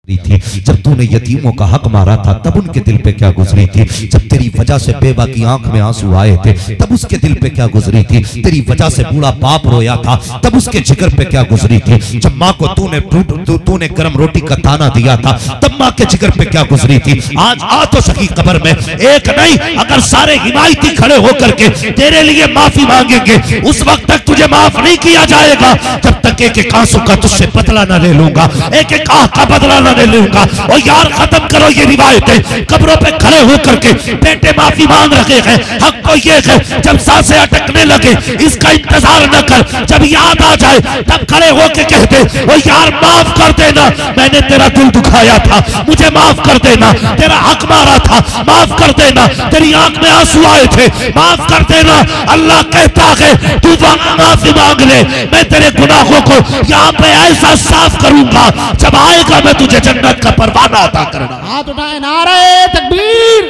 थी, जब तूने यतीमों का हक मारा था तब उनके दिल पे क्या गुजरी थी, जब तेरी वजह से बेवा की आंख में आंसू आए थे तब उसके दिल पे क्या गुजरी थी, तेरी वजह से बूढ़ा बाप रोया था तब उसके जिगर पे क्या गुजरी थी, जब माँ को तूने गरम रोटी का ताना दिया था तब माँ के जिगर पे क्या गुजरी थी। आज आ तो सही कब्र में, एक नहीं अगर सारे हिमायती खड़े होकर के तेरे लिए माफी मांगेंगे उस वक्त तक तुझे माफ नहीं किया जाएगा जब तक एक आंसू का तुझसे बदला ना ले लूंगा, एक आह का बदला ना ले लूंगा। और यार खत्म करो ये रिवायतें, कब्रों पे खड़े होकर के बेटे माफी मांग रहे हैं, हक तो ये है जब सांसें अटकने लगे इसका इंतजार न कर, जब याद आ जाए तब खड़े होकर कहते ओ यार माफ कर देना, मैंने तेरा दिल दुखाया था, मुझे माफ कर देना, तेरा हक मारा था, माफ कर देना, तेरी आंख में आंसू आए थे, माफ कर देना। अल्लाह कहता है तू माफी मांग ले, मैं तेरे गुनाहों को यहाँ पे ऐसा साफ करूंगा जब आएगा मैं तुझे जन्नत का परवाना अता करना। हाथ उठाए, नारे तकबीर,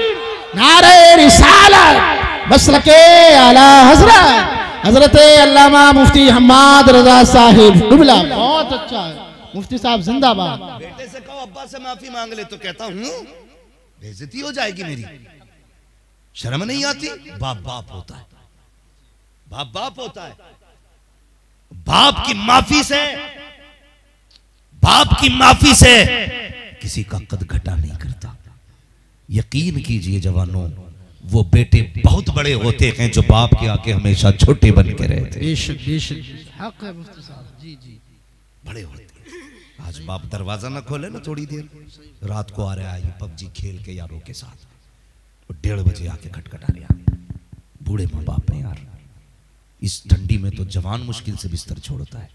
नारे रिसालत, मसलके आला हजरत हजरत अल्लामा मुफ्ती हम्माद रजा साहिब डुबला। बहुत अच्छा है मुफ्ती साहब, जिंदाबाद। बेटे से कहो अब्बा से माफी मांग ले तो कहता हूँ बेइज्जती हो जाएगी मेरी, शर्म नहीं आती। बाप बाप होता है, बाप बाप होता है। बाप की माफी से, बाप की माफी से किसी का कद घटा नहीं करता। यकीन कीजिए जवानों, वो बेटे बहुत बड़े होते हैं जो बाप के आके हमेशा छोटे बन के रहते हैं। हक है मुफ्ती साहब, जी जी, बड़े होते हैं। आज बाप दरवाजा ना खोले ना थोड़ी देर, रात को आ रहा है पबजी खेल के यारों के साथ, 1:30 बजे आके खटखटा रहा। बूढ़े माँ बाप हैं यार, इस ठंडी में तो जवान मुश्किल से बिस्तर छोड़ता है,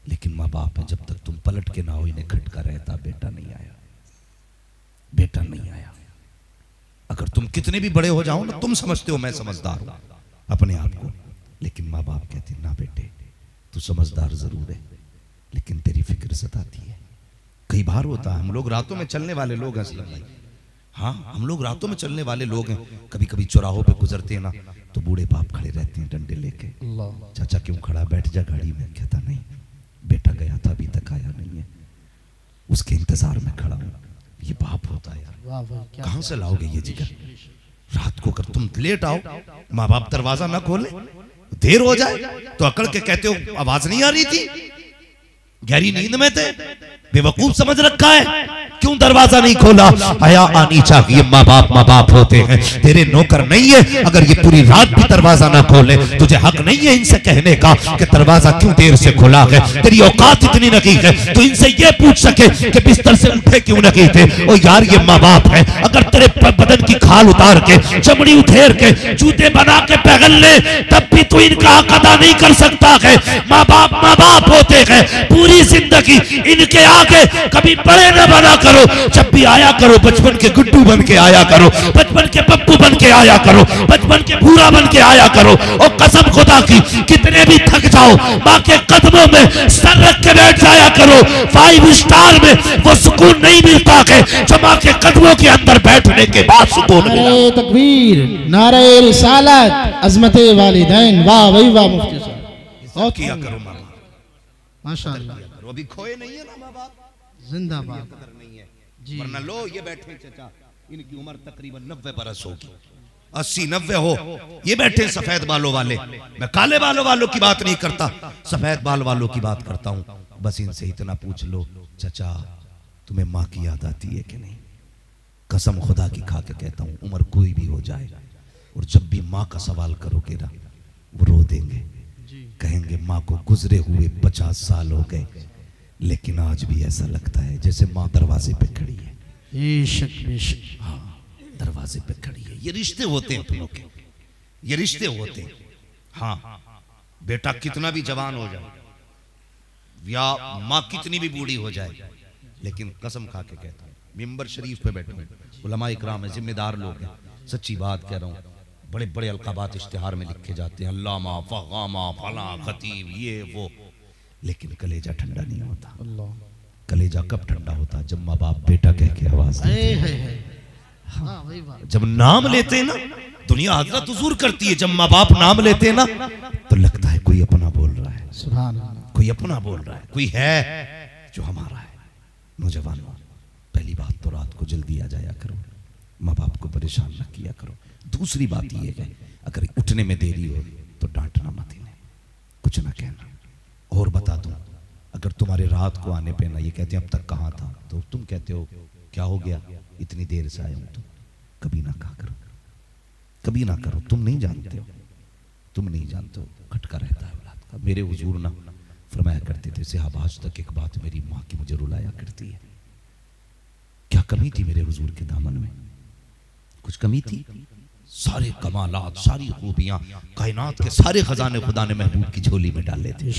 लेकिन माँ बाप है जब तक तुम पलट के ना हो इन्हें खटका रहता बेटा नहीं आया, बेटा नहीं आया। अगर तुम कितने भी बड़े हो जाओ ना, तुम समझते हो मैं समझदार हूं अपने आप को, लेकिन माँ बाप कहते ना बेटे तू समझदार जरूर है लेकिन तेरी फिक्र सताती है। कई बार होता है, हम लोग रातों में चलने वाले लोग हैं असलम भाई, हाँ हम लोग रातों में चलने वाले लोग हैं। कभी कभी चौराहों पे गुजरते हैं ना तो बूढ़े बाप खड़े रहते हैं डंडे लेके, चाचा क्यों खड़ा, बैठ जा गाड़ी में। कहता नहीं बेटा गया था अभी तक आया नहीं है, उसके इंतजार में खड़ा हूं। ये बाप होता है यार, कहां से लाओगे ये जिगर। रात को अगर तुम लेट आओ, माँ बाप दरवाजा ना खोले, देर हो जाए तो अकड़ के कहते हो आवाज नहीं आ रही थी, गहरी नींद में थे, बेवकूफ समझ रखा है, क्यों दरवाजा नहीं खोला। हया आनी चाहिए, माँ बाप होते हैं, तेरे नौकर नहीं है। अगर ये पूरी रात भी दरवाजा ना खोले तुझे हक नहीं है इनसे कहने का कि दरवाजा क्यों देर से खोला है। तेरी औकात इतनी नहीं है तो इनसे ये पूछ सके कि बिस्तर से उठे क्यों नहीं थे। ओ यार ये माँ बाप है, अगर तेरे बदन की खाल उतार के, चमड़ी उठेर के, जूते बना के पहन ले तब भी तू इनका हक अदा नहीं कर सकता है। माँ बाप होते हैं, पूरी जिंदगी इनके आगे कभी बड़े न बना करो। जब भी आया करो बचपन के गुड्डू बन के आया करो, बचपन के पप्पू बन के आया करो, बचपन के भूरा बन के आया करो। और कसम खुदा की कितने भी थक जाओ माँ के कदमों में सर रख के बैठ जाया करो। 5 स्टार में वो सुकून नहीं मिलता है जो माँ के कदमों के अंदर बैठने के बाद सुकून मिला। नारे तकबीर, नारे रिसालत, अज़मत वालिदैन। वाह भाई वाह मुफ्ती साहब, किया करो माँ, माशाअल्लाह। अभी खोए नहीं है ना माँ बाप, जिंदाबाद नहीं है जी। वरना लो ये बैठे चाचा, इनकी उम्र तकरीबन 90 बरस होगी, 80-90 हो, ये बैठे सफेद बालों वाले। मैं काले बालों वालों की बात नहीं करता, सफेद बाल वालों की बात करता हूँ। बस इनसे इतना पूछ लो चाचा तुम्हें माँ की याद आती है कि नहीं। कसम खुदा की खा के कहता हूँ, उम्र कोई भी हो जाए और जब भी माँ का सवाल करोगे ना वो रो देंगे, कहेंगे माँ को गुजरे हुए 50 साल हो गए लेकिन आज भी ऐसा लगता है जैसे माँ दरवाजे पे खड़ी है। हाँ दरवाजे पे खड़ी है। ये रिश्ते होते हैं अपनों के, ये रिश्ते होते हैं। हाँ बेटा कितना भी जवान हो जाए या माँ कितनी भी बूढ़ी हो जाए, लेकिन कसम खा के कहता हूँ, मिंबर शरीफ पे बैठे हैं, उलमा इकराम है, जिम्मेदार लोग हैं, सच्ची बात कह रहा हूँ। बड़े बड़े अलकाबात इश्तिहार में लिखे जाते हैं, अल्लामा फ़गामा फला खतीब ये वो, लेकिन कलेजा ठंडा नहीं होता। कलेजा कब ठंडा होता? जब माँ बाप बेटा कह के आवाज देते हैं। हाँ, जब नाम लेते हैं ना दुनिया हजरत हुजूर करती है, जब माँ बाप नाम लेते हैं ना तो लगता है कोई अपना बोल रहा है, सुभान अल्लाह, कोई अपना बोल रहा है, कोई है जो हमारा है। नौजवानों रात को जल्दी आ जाया करो, माँ बाप को परेशान न किया करो। दूसरी बात यह है, अगर उठने में देरी हो तो डांटना मत, इन्हें कुछ ना कहना। और बता दूं, अगर तुम्हारे रात को आने पे ना ये कहते हैं अब तक कहाँ था, तो तुम कहते हो क्या हो गया, इतनी देर से आया हूं, तुम कभी ना कहा करो, कभी ना करो। तुम नहीं जानते हो, तुम नहीं जानते हो, खटका रहता है औलाद का। मेरे हुजूर ना फरमाया करते थे, साहब आज तक एक बात मेरी माँ की मुझे रुलाया करती है। क्या कमी थी मेरे हुजूर के दामन में? कुछ कमी थी? सारे कमालात, सारी खूबियां, कायनात के सारे खजाने खुदा ने महबूब की झोली में डाले थे,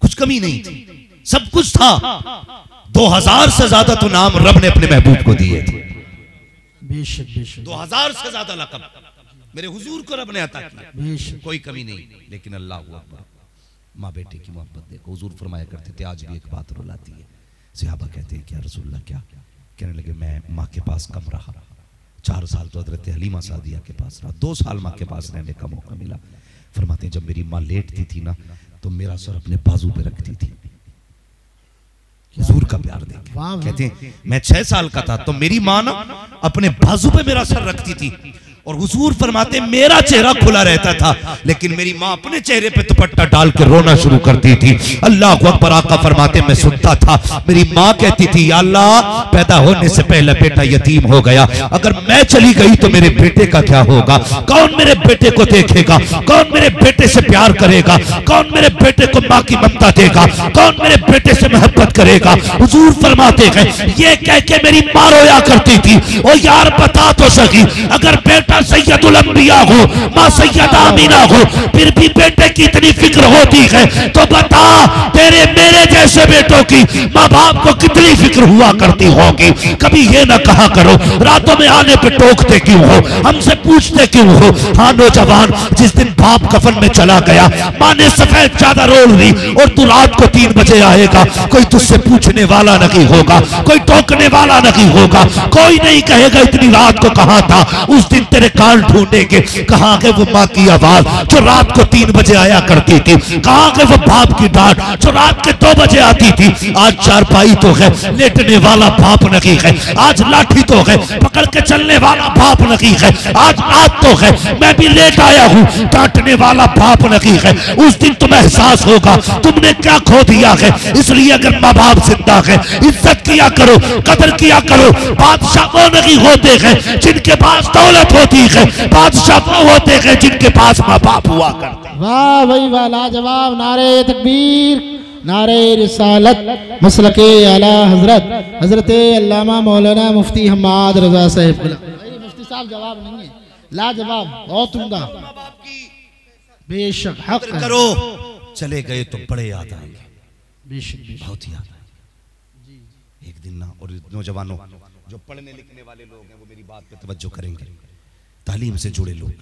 कुछ कमी नहीं थी, सब कुछ था। 2000 से ज्यादा तो नाम रब ने अपने महबूब को दिए थे, 2000 से ज्यादा लक़ब मेरे हुजूर को रब ने अता किया, कोई कमी नहीं। लेकिन अल्लाह अकबर, माँ बेटे की मोहब्बत देखो। हुजूर फरमाया करते थे, आज भी एक बात रुलाती है। सहाबा कहते हैं क्या रसूलल्लाह, क्या? कहने लगे मैं माँ के पास कम रहा, 4 साल तो हज़रत हलीमा सादिया के पास रहा, 2 साल माँ के पास रहने का मौका मिला। फरमाते हैं जब मेरी माँ लेटती थी ना तो मेरा सर अपने बाजू पे रखती थी। हुजूर का प्यार देखे। कहते हैं मैं 6 साल का था तो मेरी माँ ना अपने बाजू पे मेरा सर रखती थी, और हुजूर फरमाते मेरा चेहरा खुला रहता था, लेकिन मेरी माँ अपने चेहरे पे दुपट्टा डाल के रोना शुरू करती थी। अल्लाह अकबर। आका फरमाते मैं सुनता था, मेरी माँ कहती थी या अल्लाह पैदा होने से पहले बेटा यतीम हो गया, अगर मैं चली गई तो मेरे बेटे का क्या होगा? कौन मेरे बेटे को देखेगा? कौन मेरे बेटे से प्यार करेगा? कौन मेरे बेटे को माँ की ममता देगा? कौन मेरे बेटे से मोहब्बत करेगा? हुजूर फरमाते हैं ये कह के मेरी माँ रोया करती थी, ओ यार बता तो सकी, अगर बेटा सैयदुल अंबिया हो, माँ सैयदा आमीना हो, फिर भी बेटे की इतनी फिक्र होती है, तो बता तेरे मेरे जैसे बेटों की माँ बाप को कितनी फिक्र हुआ करती होगी। कभी ये ना कहा करो रातों में आने पे टोकते क्यों हो, हमसे पूछते क्यों हो। हाँ नौजवान, जिस दिन बाप कफन में चला गया, माँ ने सफेद चादर ओढ़ ली और तू रात को 3 बजे आएगा, कोई तुझसे पूछने वाला नहीं होगा, कोई टोकने वाला नहीं होगा, कोई नहीं कहेगा इतनी रात को कहाँ था। उस दिन तेरे कान ढूंढेंगे, कहाँ गए वो माँ की आवाज जो रात को 3 बजे आया करती थी, कहाँ गए वो बाप की डांट जो रात के 2 बजे आती थी। आज चारपाई तो है, लेटने वाला बाप नहीं है, आज लाठी तो है, पकड़ के चलने वाला बाप नहीं है, आज आग तो है, मैं भी लेट आया हूँ, डांटने वाला बाप नहीं है। उस दिन तुम्हें एहसास होगा तुमने क्या खो दिया है। इसलिए अगर माँ बाप जिंदा है, इज्जत किया करो, कदर किया करो। बादशाह वो नहीं होते हैं जिनके पास दौलत होती है, बादशाह वो होते हैं जिनके पास माँ बाप हुआ करते। वाह भाई वाह, लाजवाब। नारे तकबीर, नारे रिसालत, मसलके आला हजरत हजरत अल्लामा मौलाना मुफ्ती हम्माद रजा साहिब। मुफ्ती साहब जवाब नहीं है, लाजवाब, बहुत उम्दा, बेशक हक करो। चले गए तो बड़े याद आएंगे, बेशक बहुत याद आएंगे एक दिन ना। और नौजवानों जो पढ़ने लिखने वाले लोग हैं वो मेरी बात पे तवज्जो करेंगे, तालीम से जुड़े लोग।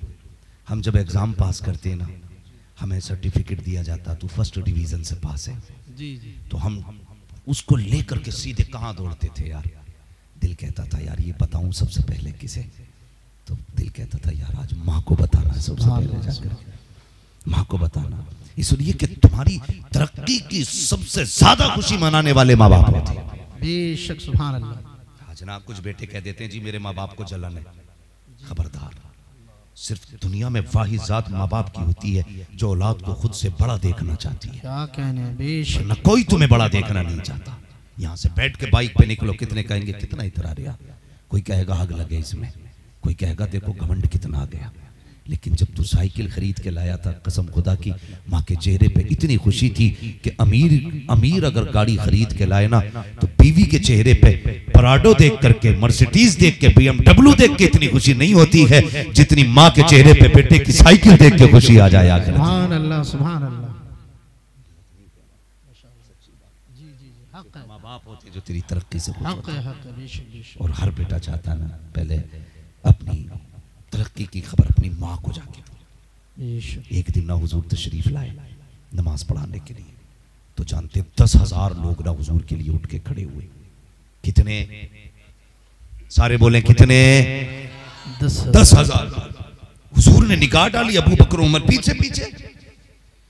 हम जब एग्जाम पास करते हैं ना, हमें सर्टिफिकेट दिया जाता तू फर्स्ट डिवीजन से पास है, जी जी, तो हम उसको लेकर के सीधे कहाँ दौड़ते थे यार। दिल कहता था यार ये बताऊं सबसे पहले किसे, तो दिल कहता था यार आज माँ को बताना, सबसे पहले जाकर माँ को बताना। इसलिए कि तुम्हारी तरक्की की सबसे ज्यादा खुशी मनाने वाले माँ बाप होते हैं। बेशक, सुभान अल्लाह। जनाब कुछ बेटे कह देते हैं जी मेरे माँ बाप को जलन है, खबरदार। सिर्फ दुनिया में वाहिद जात माँ बाप की होती है जो औलाद को खुद से बड़ा देखना चाहती है, क्या कहने, बेशक। न कोई तुम्हें बड़ा देखना नहीं चाहता। यहाँ से बैठ के बाइक पे निकलो, कितने कहेंगे कितना इतरा रहा, कोई कहेगा आग लगे इसमें, कोई कहेगा देखो घमंड कितना आ गया। लेकिन जब तू साइकिल खरीद के लाया था, कसम खुदा की माँ के चेहरे पे इतनी खुशी थी कि अमीर अगर गाड़ी खरीद के लाए ना, तो बीवी के चेहरे पे पराडो देख करके, मर्सिडीज देख के, BMW देख के इतनी खुशी नहीं होती है जितनी माँ के चेहरे पे बेटे की साइकिल देख के खुशी आ जाए। सुभान अल्लाह, सुभान अल्लाह। माँ बाप होते जो तेरी तरक्की से खुश होते, बेशक। और हर बेटा चाहता ना पहले अपनी तरक्की की खबर अपनी माँ को जाके दो। एक दिन ना हुजूर तशरीफ लाए नमाज पढ़ाने के लिए, तो जानते 10,000 लोग ना हुजूर के लिए उठ के खड़े हुए। कितने? सारे बोले कितने? 10,000। हुजूर ने निगाह डाली, अबू बकर उमर पीछे पीछे,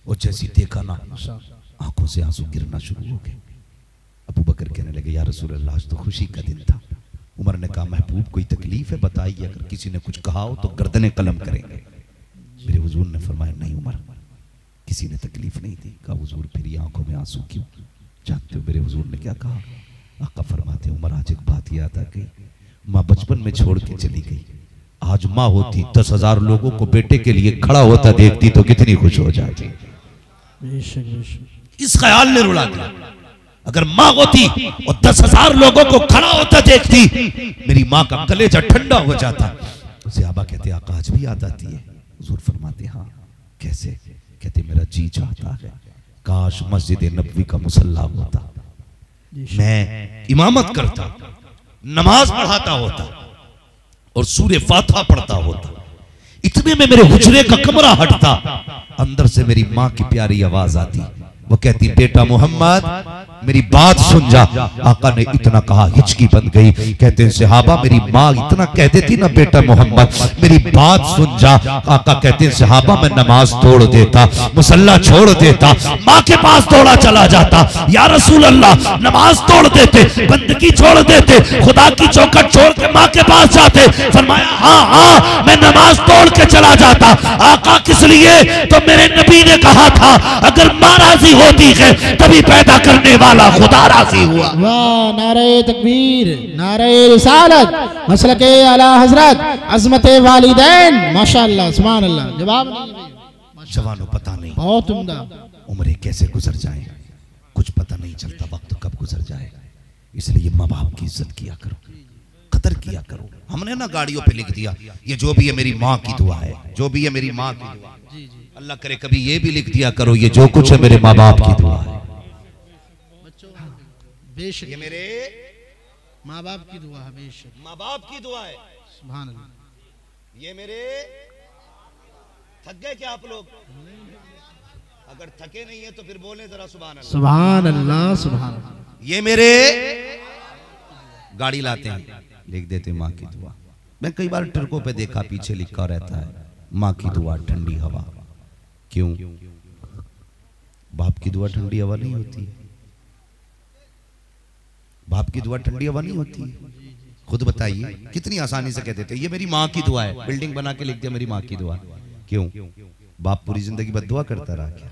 और जैसी देखा ना आंखों से आंसू गिरना शुरू हो गए। अबू बकर कहने लगे या रसूल अल्लाह आज तो खुशी का दिन था, उमर ने कहा महबूब कोई तकलीफ है बताइए, अगर किसी ने कुछ कहा हो तो गर्दने कलम करेंगे। मेरे हुजूर ने फरमाया नहीं उमर, किसी ने तकलीफ नहीं दी। कहा हुजूर फिर ये आंखों में आंसू क्यों? जानते हो मेरे हुजूर ने क्या कहा? आका फरमाते उमर आज एक बात याद आ गई, माँ बचपन में छोड़ के चली गई, आज माँ होती 10,000 लोगों को बेटे के लिए खड़ा होता देखती तो कितनी खुश हो जाती। इस ख्याल ने रुला दिया, अगर माँ होती और 10,000 लोगों को खड़ा होता देखती, मेरी माँ का कलेजा ठंडा हो जाता। सहाबा कहते आका आज भी याद आती है? हुजूर फरमाते हाँ। कैसे? कहते मेरा जी चाहता है काश मस्जिद नबवी का मुसल्ला होता, मैं इमामत करता, नमाज पढ़ाता होता और सूरे फातिहा पढ़ता होता। इतने में मेरे हुजरे का कमरा हटता, अंदर से मेरी माँ की प्यारी आवाज आती, वो कहती बेटा मोहम्मद मेरी बात सुन जा। आका ने इतना कहा हिचकी बन गई। कहते हैं सहाबा मेरी माँ इतना कह देती ना बेटा मोहम्मद मेरी बात सुन जा। आका कहते हैं सहाबा मैं नमाज तोड़ देता, मुसल्ला छोड़ देता, माँ के पास दौड़ा चला जाता, या रसूल अल्लाह नमाज तोड़ देते, बंदगी छोड़ देते, खुदा की चौखट छोड़ के माँ के पास जाते। फरमाया हाँ हाँ मैं नमाज तोड़ के चला जाता। आका किस लिए? तो मेरे नबी ने कहा था अगर माँ राजी होती है तभी पैदा करने वाला खुदा राजी हुआ। वाह, नारे तकबीर, नारे रिसालत, मसलके आला हजरत, अज़मते वालिदैन, माशाअल्लाह सुभान अल्लाह। जवाब नहीं जवानों पता नहीं बहुत उम्दा, उम्रें कैसे गुजर जाए कुछ पता नहीं चलता, वक्त कब गुजर जाए। इसलिए माँ बाप की इज्जत किया करो, कदर किया करो। हमने ना गाड़ियों पे लिख दिया ये जो भी है मेरी माँ की दुआ है, जो भी है मेरी माँ की दुआ। अल्लाह करे कभी ये भी लिख दिया करो ये जो कुछ है मेरे माँ बाप की दुआ है। बेशक ये मेरे माँ बाप की दुआ है, बेशक माँ बाप की दुआ है। सुभान अल्लाह। ये मेरे थक गए क्या आप लोग? अगर थके नहीं है तो फिर बोले जरा सुभान अल्लाह। सुभान अल्लाह, सुभान अल्लाह। ये मेरे गाड़ी लाते हैं लिख देते माँ की दुआ। मैं कई बार ट्रकों पे देखा पीछे लिखा रहता है माँ की दुआ ठंडी हवा। क्यों? बाप की दुआ ठंडी हवा नहीं होती है, बाप की दुआ ठंडी हवा नहीं होती है। खुद बताइए कितनी आसानी से कह देते ये मेरी माँ की दुआ है, बिल्डिंग बना के लिख दिया मेरी माँ की दुआ। क्यों? बाप पूरी जिंदगी बद्दुआ करता रहा क्या?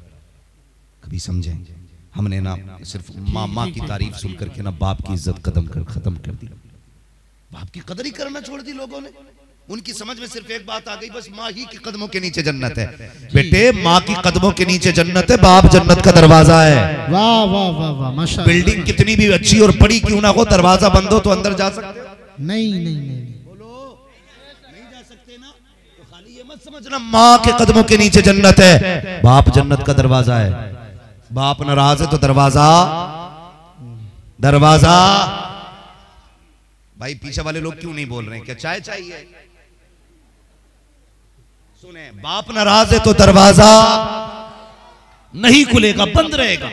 कभी समझें हमने ना सिर्फ माँ की तारीफ सुन करके ना बाप की इज्जत खत्म कर दी, बाप की कदर ही करना छोड़ दी लोगों ने। उनकी समझ में सिर्फ एक बात आ गई बस माँ ही के कदमों के नीचे जन्नत है। बेटे माँ की कदमों के नीचे जन्नत है, बाप जन्नत का दरवाजा है। वाह वाह वाह वाह माशाअल्लाह। बिल्डिंग कितनी भी अच्छी और बड़ी क्यों ना हो, दरवाजा बंद हो तो अंदर जा सकते हो? नहीं नहीं नहीं, बोलो नहीं जा सकते ना। तो खाली ये मत समझना माँ के कदमों के नीचे जन्नत है, बाप जन्नत का दरवाजा है। बाप नाराज है तो दरवाजा भाई पीछे वाले लोग क्यों नहीं बोल रहे हैं? क्या चाय चाहिए? सुने बाप नाराज है तो दरवाजा नहीं खुलेगा, बंद रहेगा।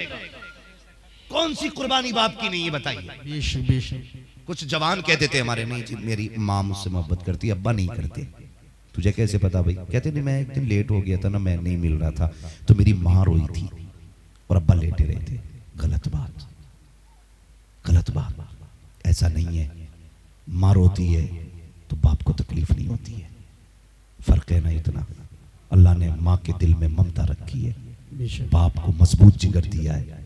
कौन सी कुर्बानी बाप की नहीं है बताइए? बेशक बेशक। कुछ जवान कहते थे हमारे नहीं जी मेरी माँ मुझसे मोहब्बत करती है, अब्बा नहीं करते। तुझे कैसे पता भाई? कहते नहीं मैं एक दिन लेट हो गया था ना, मैं नहीं मिल रहा था तो मेरी माँ रोई थी और अब्बा लेटे रहे थे। गलत बात, गलत बात। ऐसा नहीं है, माँ रोती है तो बाप को तकलीफ नहीं होती है। फर्क है ना इतना। अल्लाह ने माँ के दिल में ममता रखी है, बाप को मजबूत जिगर दिया है।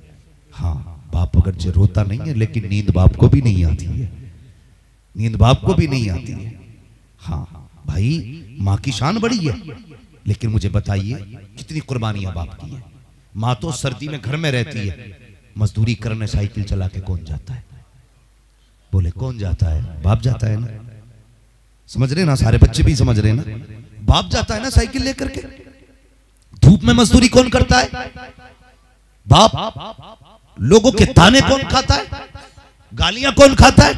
हाँ बाप अगर जो रोता नहीं है लेकिन नींद बाप को भी नहीं आती है, नींद बाप को भी नहीं आती है। हाँ भाई माँ की शान बड़ी है, लेकिन मुझे बताइए कितनी कुर्बानियां बाप की है। माँ तो सर्दी में घर में रहती है, मजदूरी करने साइकिल चला के कौन जाता है? बोले कौन जाता है? बाप जाता है ना। समझ रहे ना, सारे बच्चे भी समझ रहे ना, बाप जाता है ना साइकिल लेकर के। धूप में मजदूरी कौन करता है? बाप। लोगों के ताने कौन खाता है? गालियां कौन खाता है?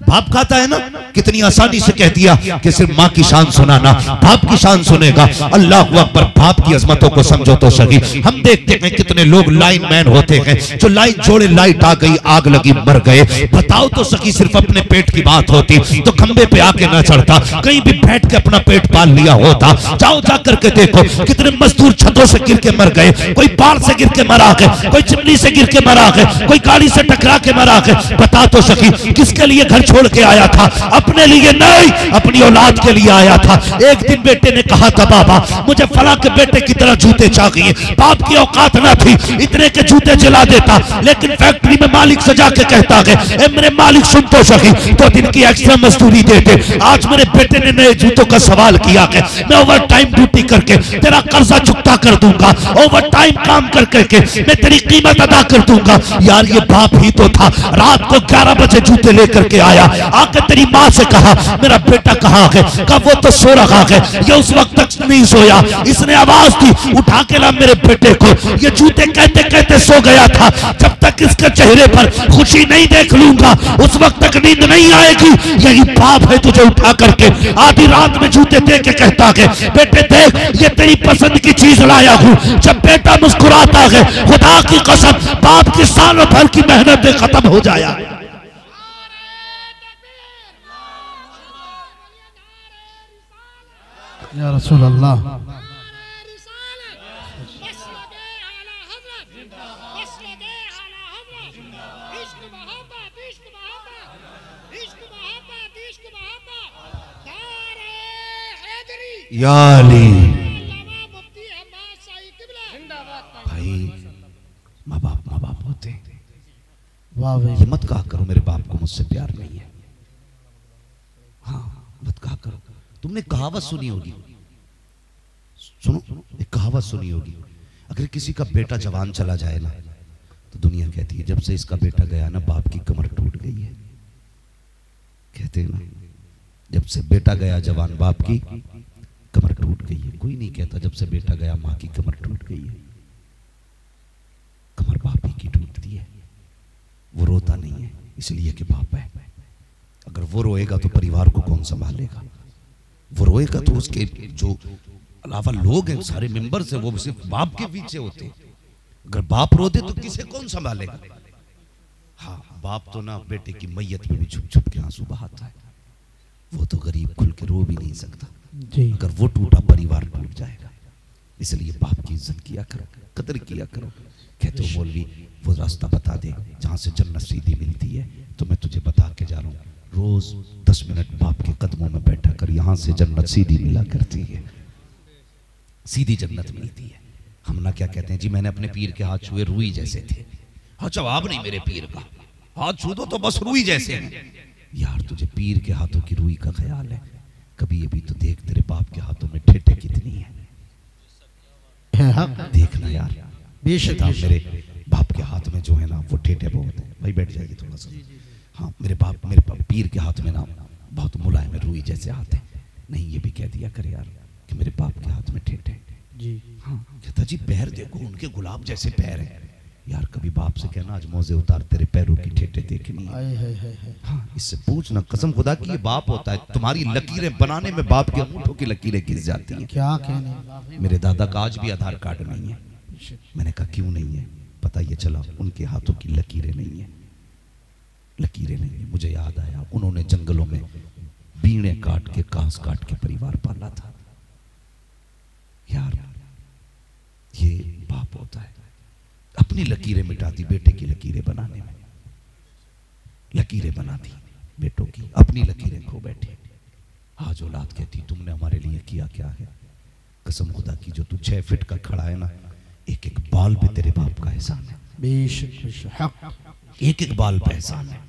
बाप खाता है ना। कितनी आसानी से कह दिया कि सिर्फ माँ की शान सुनाना, बाप की शान सुनेगा। अल्लाह अकबर। बाप की अजमतों को समझो तो सही। हम देखते हैं कितने लोग लाइन मैन होते हैं जो लाइन जोड़े, लाइट आ गई, आग लगी, मर गए। बताओ तो सही सिर्फ अपने पेट की बात होती तो खंबे पे आके ना चढ़ता, कहीं भी बैठ के अपना पेट पाल लिया होता। जाओ जा करके देखो कितने मजदूर छतों से गिर के मर गए, कोई पहाड़ से गिर के मरा गए, कोई चिमनी से गिर के मरा गए, कोई गाड़ी से टकरा के मरा गए। बता तो सकी किसके लिए घर छोड़ छोड़ के आया था, अपने लिए नहीं अपनी औलाद के लिए आया था। एक दिन बेटे ने कहा था बाबा मुझे फला के बेटे की तरह जूते चाहिए। बाप की औकात ना थी इतने के जूते जला देता, लेकिन फैक्ट्री में मालिक से जाके कहता है ए मेरे मालिक सुन तो सही, 2 दिन की एक्स्ट्रा मजदूरी देते। आज मेरे बेटे ने नए जूतों का सवाल किया है, मैं ओवर टाइम ड्यूटी करके तेरा कर्जा चुकता कर दूंगा, ओवर टाइम काम कर करके मैं तेरी कीमत अदा कर दूंगा। यार ये बाप ही तो था, रात को 11 बजे जूते लेकर के आया, आकर तेरी माँ से कहा मेरा बेटा कहाँ है, कब वो तो सो रहा है, ये उस वक्त तक नहीं सोया। इसने आवाज दी उठा के ला मेरे बेटे को, ये जूते कहते कहते सो गया था। जब तक इसके चेहरे पर खुशी नहीं देख लूंगा उस वक्त तक नींद नहीं आएगी। यही बाप है तुझे उठा करके आधी रात में जूते दे के कहता है बेटे देख ये तेरी पसंद की चीज लाया हूं। जब बेटा मुस्कुराता है खुदा की कसम बाप की सालों भर की मेहनत खत्म हो जाया। या रसूल अल्लाह या अली भाई माँ बाप होते हैं। वाह भाई ये मत कहा करो मेरे बाप को मुझसे प्यार नहीं है, हाँ मत कहा करो। तुमने कहावत सुनी होगी, सुनो एक कहावत सुनी होगी, अगर किसी का बेटा जवान चला जाए ना तो दुनिया कहती है जब से इसका बेटा गया ना बाप की कमर टूट गई है। कहते हैं ना जब से बेटा गया जवान बाप की कमर टूट गई है। कोई नहीं कहता जब से बेटा गया माँ की कमर टूट गई है। कमर बाप ही की टूटती है। वो रोता नहीं है इसलिए कि बाप है। अगर वो रोएगा तो परिवार को कौन संभालेगा? वो रोएगा तो उसके जो अलावा लोग हैं सारे मेंबर्स हैं वो सिर्फ बाप के पीछे होते हैं। अगर बाप रो दे तो किसे कौन संभालेगा? हाँ बाप तो ना बेटे की मैयत में भी छुप छुप के आंसू बहाता है। वो तो गरीब खुल के रो भी नहीं सकता जी। अगर वो टूटा परिवार टूट जाएगा। इसलिए बाप की इज्जत किया करो, कदर किया करो। कहते हो मौलवी वो रास्ता बता दे जहां से जन्नत सीधी मिलती है, तो मैं तुझे बता के जा रहा हूँ। रोज 10 मिनट बाप के कदमों में बैठा कर, यहाँ से जन्नत सीधी मिला करती है, सीधी जन्नत मिलती है। हम ना क्या कहते हैं जी मैंने अपने पीर के हाथ छुए रुई जैसे थे। हाँ जवाब नहीं मेरे पीर का, हाथ छू दो तो बस रुई जैसे हैं। यार तुझे पीर के हाथों की रुई का ख्याल है? कभी ये भी तो देख तेरे बाप के हाथों में ठेठे कितनी है। देखना यार बेशक मेरे बाप के हाथ में जो है ना वो ठेठे बहुत है। भाई बैठ जाइए थोड़ा सा। हाँ मेरे पीर के हाथ में ना बहुत मुलायम रुई जैसे हाथ है। नहीं ये भी कह दिया करे यार कि मेरे बाप के हाथ में ठेठे जी। हाँ कहता जी पैर देखो उनके गुलाब जैसे पैर है। यार कभी बाप से कहना आज मोजे उतार तेरे पैरों की ठेठे देखनी है। हाँ इससे पूछना कसम खुदा की ये बाप होता है। तुम्हारी लकीरें बनाने में बाप के अंगूठों की लकीरें घिस जाती हैं। क्या कहने मेरे दादा का आज भी आधार कार्ड नहीं है। मैंने कहा क्यों नहीं है? पता ये चला उनके हाथों की लकीरें नहीं है। लकीरें नहीं है। मुझे याद आया उन्होंने जंगलों में बीड़े काट के कांस काट के परिवार पाला था। यार ये बाप होता है। अपनी लकीरें मिटाती बेटे की लकीरें बनाने में। लकीरें बनाती बेटों की, अपनी लकीरें खो बैठी। आज औलाद कहती तुमने हमारे लिए किया क्या है? कसम खुदा की जो तू 6 फीट का खड़ा है ना, एक एक बाल पे तेरे बाप का एहसान है। एक एक बाल पे एहसान है।